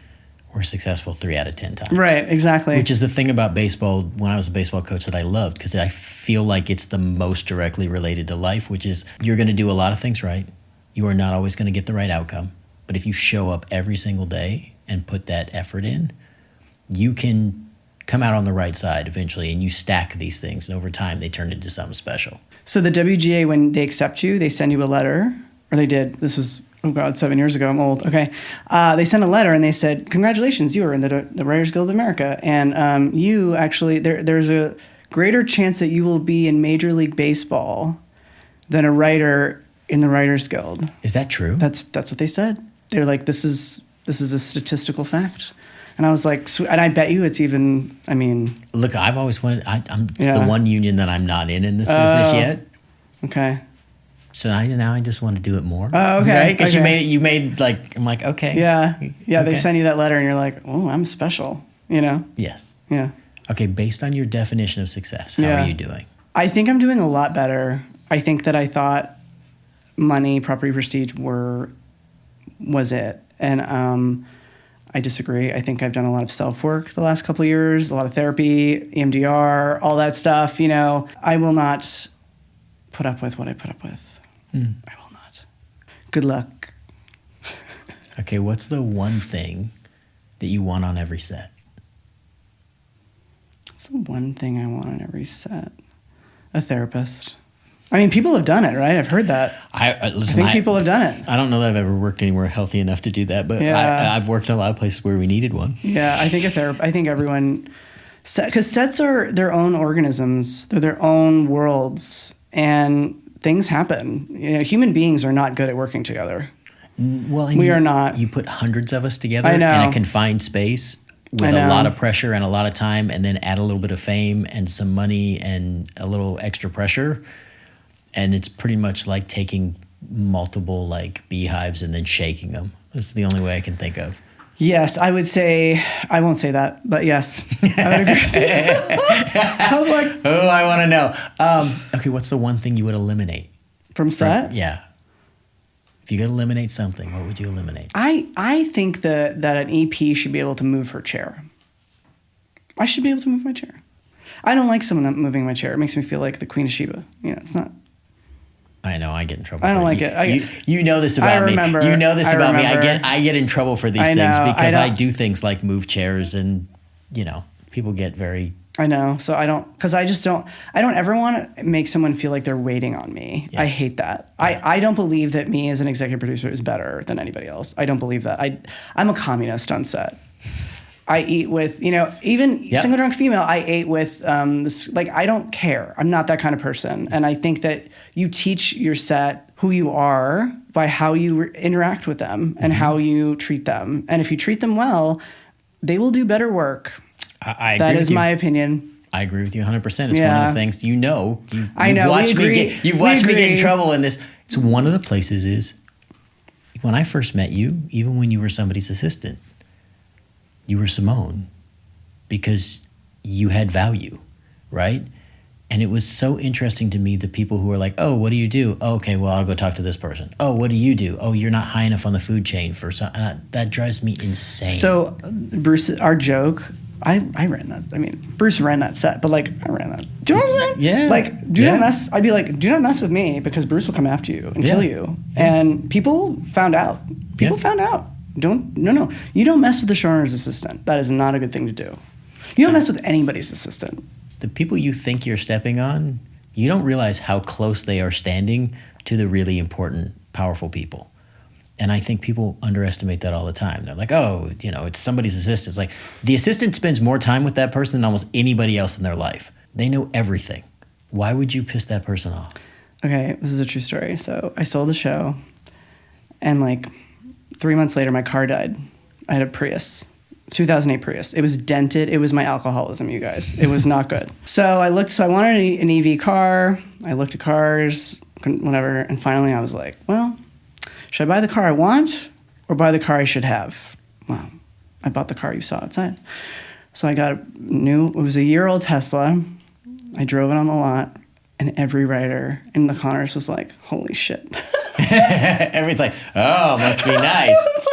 were successful 3 out of 10 times. Right, exactly. Which is the thing about baseball when I was a baseball coach that I loved, because I feel like it's the most directly related to life, which is you're going to do a lot of things right. You are not always going to get the right outcome. But if you show up every single day and put that effort in, you can come out on the right side eventually, and you stack these things, and over time they turn into something special. So the WGA, when they accept you, they send you a letter, or they did. This was, oh God, 7 years ago. I'm old. Okay. They sent a letter and they said, congratulations, you are in the Writers Guild of America. And you actually, there's a greater chance that you will be in Major League Baseball than a writer in the Writers Guild. Is that true? That's what they said. They're like, this is a statistical fact. And I was like, and I bet you it's even, I mean. Look, I've always wanted, it's the one union that I'm not in this business yet. Okay. So now I just want to do it more. Oh, okay. Right? Because okay. you made like, I'm like, okay. Yeah. Yeah. Okay. They send you that letter and you're like, oh, I'm special, you know? Yes. Yeah. Okay. Based on your definition of success, how are you doing? I think I'm doing a lot better. I think that I thought money, property, prestige was it. And I disagree. I think I've done a lot of self-work the last couple of years, a lot of therapy, EMDR, all that stuff. You know, I will not put up with what I put up with. I will not. Good luck. Okay, what's the one thing that you want on every set? What's the one thing I want on every set? A therapist. I mean, people have done it, right? I've heard that. Listen, I think people have done it. I don't know that I've ever worked anywhere healthy enough to do that, but I've worked in a lot of places where we needed one. Yeah, I think I think everyone, because sets are their own organisms. They're their own worlds, and things happen. You know, human beings are not good at working together. Well, we are not. You put hundreds of us together in a confined space with a lot of pressure and a lot of time, and then add a little bit of fame and some money and a little extra pressure. And it's pretty much like taking multiple like beehives and then shaking them. That's the only way I can think of. Yes, I would say, I won't say that, but yes, I would agree with you. I was like, oh, I want to know. Okay, what's the one thing you would eliminate? From set? Yeah. If you could eliminate something, what would you eliminate? I think that an EP should be able to move her chair. I should be able to move my chair. I don't like someone moving my chair. It makes me feel like the Queen of Sheba. You know, it's not. I know. I get in trouble. I don't like it. You know this about me. You know this about me. I get in trouble for these things because I do things like move chairs, and you know, people get very. I know. So I don't, because I don't ever want to make someone feel like they're waiting on me. Yeah. I hate that. Yeah. I don't believe that me as an executive producer is better than anybody else. I don't believe that. I'm a communist on set. I eat with, you know, even single drunk female, I ate with, this, like, I don't care. I'm not that kind of person. And I think that you teach your set who you are by how you interact with them and how you treat them. And if you treat them well, they will do better work. I agree that with is you. my opinion. I agree with you 100%. It's one of the things, you know, you've watched me get in trouble in this. It's one of the places is when I first met you, even when you were somebody's assistant, you were Simone because you had value, right? And it was so interesting to me, the people who were like, oh, what do you do? Oh, okay, well, I'll go talk to this person. Oh, what do you do? Oh, you're not high enough on the food chain for some. That drives me insane. So, Bruce, our joke, I ran that. I mean, Bruce ran that set, but like, I ran that. Do you know what I'm saying? Yeah. Like, do not mess. I'd be like, do not mess with me because Bruce will come after you and kill you. And people found out. People found out. No. You don't mess with the showrunner's assistant. That is not a good thing to do. You don't mess with anybody's assistant. The people you think you're stepping on, you don't realize how close they are standing to the really important, powerful people. And I think people underestimate that all the time. They're like, oh, you know, it's somebody's assistant. It's like the assistant spends more time with that person than almost anybody else in their life. They know everything. Why would you piss that person off? Okay, this is a true story. So I sold the show, and like 3 months later, my car died. I had a Prius, 2008 Prius. It was dented. It was my alcoholism, you guys. It was not good. So I wanted an EV car. I looked at cars, whatever, and finally I was like, well, should I buy the car I want or buy the car I should have? Well, I bought the car you saw outside. So I got it was a year-old Tesla. I drove it on the lot, and every writer in the Connors was like, holy shit. Everybody's like, oh, must be nice. It's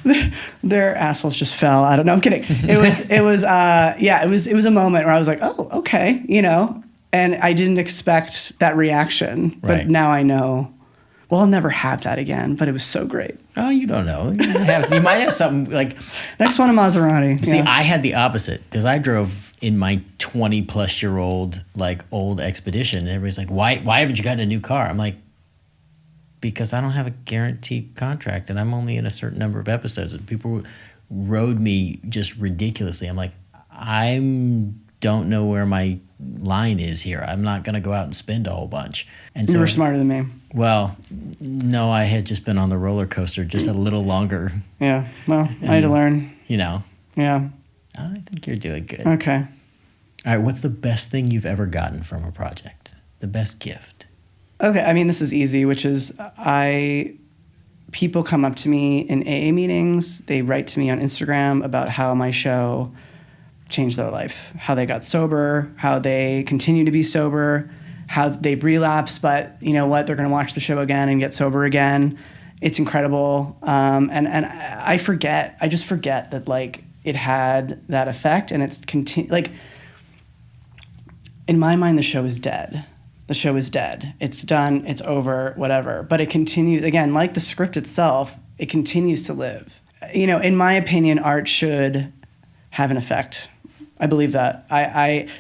like their assholes just fell. I don't know. I'm kidding. It was a moment where I was like, oh, okay, you know, and I didn't expect that reaction, but now I know. Well, I'll never have that again, but it was so great. Oh, you don't know. You might have something like... Next one, a Maserati. See, yeah. I had the opposite because I drove in my 20-plus-year-old, like, old Expedition. And everybody's like, why haven't you gotten a new car? I'm like, because I don't have a guaranteed contract and I'm only in a certain number of episodes. And people rode me just ridiculously. I'm like, I don't know where my line is here. I'm not going to go out and spend a whole bunch. And You were smarter than me. Well, no, I had just been on the roller coaster just a little longer. Yeah, well, I had to learn. You know. Yeah. I think you're doing good. Okay. All right, what's the best thing you've ever gotten from a project? The best gift? Okay, I mean, this is easy, which is people come up to me in AA meetings. They write to me on Instagram about how my show changed their life, how they got sober, how they continue to be sober, how they've relapsed, but you know what? They're going to watch the show again and get sober again. It's incredible. And I just forget that like it had that effect, and it's like in my mind, the show is dead. The show is dead. It's done. It's over, whatever. But it continues, again, like the script itself, it continues to live. You know, in my opinion, art should have an effect. I believe that.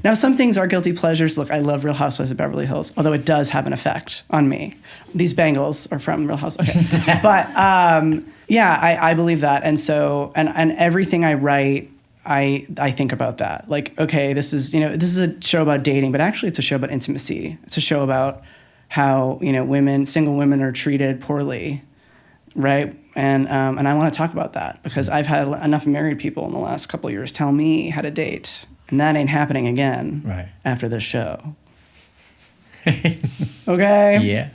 Now, some things are guilty pleasures. Look, I love Real Housewives of Beverly Hills, although it does have an effect on me. These bangles are from Real Housewives. Okay. But, yeah, I believe that. And so, and everything I write, I think about that. Like, okay, this is a show about dating, but actually it's a show about intimacy. It's a show about how, single women are treated poorly, right? And I want to talk about that because I've had enough married people in the last couple of years tell me how to date, and that ain't happening again after this show. Okay? Yeah.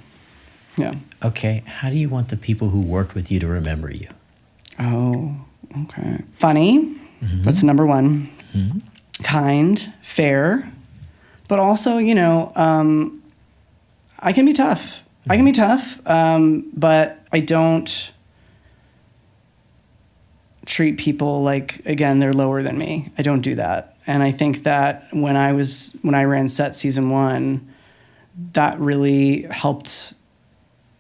Yeah. Okay, how do you want the people who worked with you to remember you? Oh, okay. Funny. Mm-hmm. That's number one. Mm-hmm. Kind, fair, but also, I can be tough. Mm-hmm. I can be tough, but I don't treat people like, again, they're lower than me. I don't do that. And I think that when I ran Set season 1, that really helped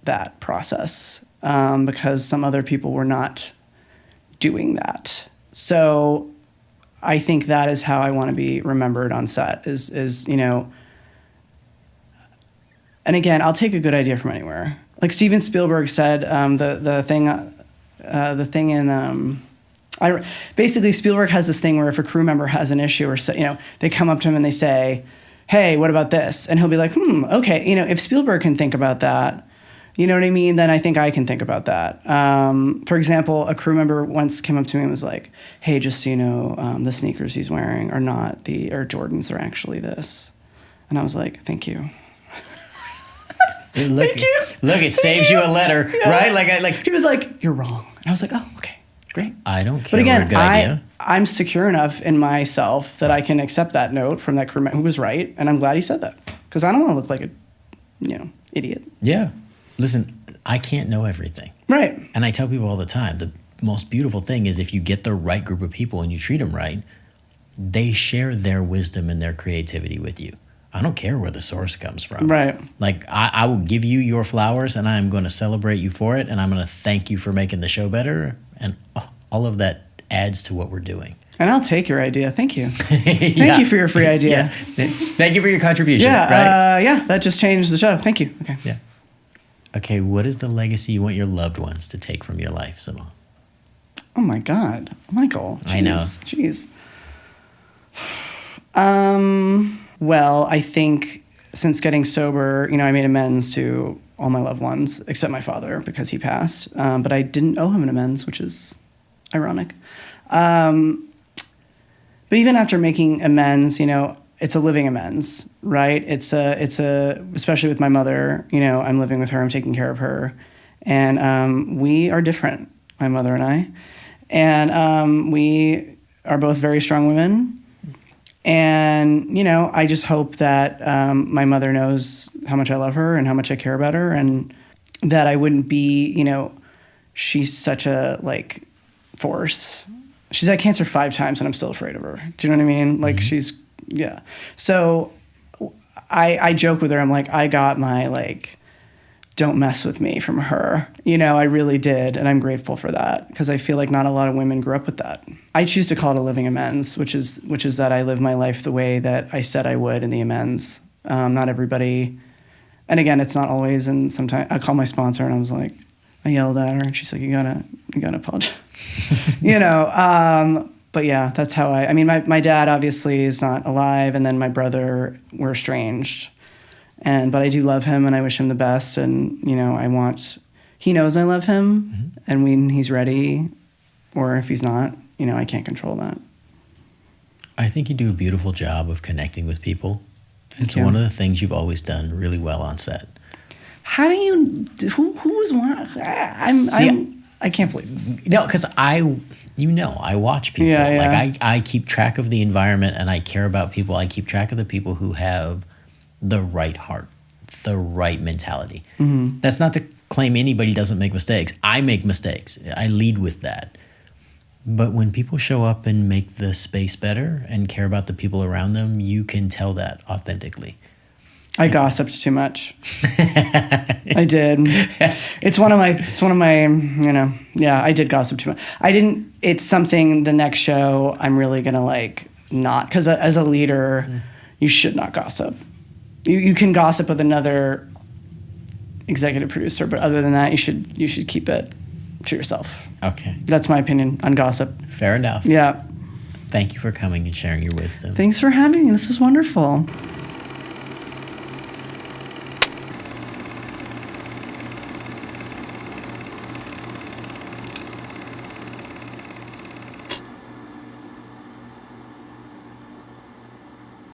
that process because some other people were not doing that. So I think that is how I want to be remembered on set is and again, I'll take a good idea from anywhere. Like Steven Spielberg said, the thing in basically Spielberg has this thing where if a crew member has an issue or they come up to him and they say, "Hey, what about this?" And he'll be like, okay, if Spielberg can think about that, you know what I mean? Then I think I can think about that. For example, a crew member once came up to me and was like, "Hey, just so you know, the sneakers he's wearing are not the Air Jordans, they're actually this." And I was like, "Thank you." Thank you. Look, it saves you a letter, right? Like he was like, "You're wrong," and I was like, "Oh, okay, great." I don't care. But again, what a good idea. I'm secure enough in myself that I can accept that note from that crew member who was right, and I'm glad he said that because I don't want to look like a, idiot. Yeah. Listen, I can't know everything. Right. And I tell people all the time, the most beautiful thing is if you get the right group of people and you treat them right, they share their wisdom and their creativity with you. I don't care where the source comes from. Right. Like, I will give you your flowers and I'm going to celebrate you for it and I'm going to thank you for making the show better. And all of that adds to what we're doing. And I'll take your idea. Thank you. Thank you for your free idea. Yeah. Thank you for your contribution. Yeah. Right? That just changed the show. Thank you. Okay. Yeah. Okay, what is the legacy you want your loved ones to take from your life, Simone? Oh my God, Michael. Jeez. I know. Jeez. Well, I think since getting sober, I made amends to all my loved ones, except my father because he passed. But I didn't owe him an amends, which is ironic. But even after making amends, it's a living amends, right? It's a especially with my mother, I'm living with her, I'm taking care of her. And we are different, my mother and I. And we are both very strong women. And, I just hope that my mother knows how much I love her and how much I care about her and that I wouldn't be, she's such a, force. She's had cancer 5 times and I'm still afraid of her. Do you know what I mean? Like, yeah. So I joke with her. I'm like, I got my, don't mess with me from her. You know, I really did. And I'm grateful for that because I feel like not a lot of women grew up with that. I choose to call it a living amends, which is that I live my life the way that I said I would in the amends. Not everybody. And again, it's not always. And sometimes I call my sponsor and I was like, I yelled at her and she's like, you gotta apologize. You know, but yeah, that's how I mean, my dad obviously is not alive. And then my brother, we're estranged. But I do love him and I wish him the best. And, you know, he knows I love him. Mm-hmm. And when he's ready or if he's not, you know, I can't control that. I think you do a beautiful job of connecting with people. It's one of the things you've always done really well on set. How do you, who's one? I can't believe this. No, because I watch people. Yeah. Like I keep track of the environment and I care about people. I keep track of the people who have the right heart, the right mentality. Mm-hmm. That's not to claim anybody doesn't make mistakes. I make mistakes. I lead with that. But when people show up and make the space better and care about the people around them, you can tell that authentically. I gossiped too much. I did. It's one of my, you know, yeah, I did gossip too much. It's something the next show I'm really going to like not, because as a leader, you should not gossip. You can gossip with another executive producer, but other than that, you should keep it to yourself. Okay. That's my opinion on gossip. Fair enough. Yeah. Thank you for coming and sharing your wisdom. Thanks for having me. This was wonderful.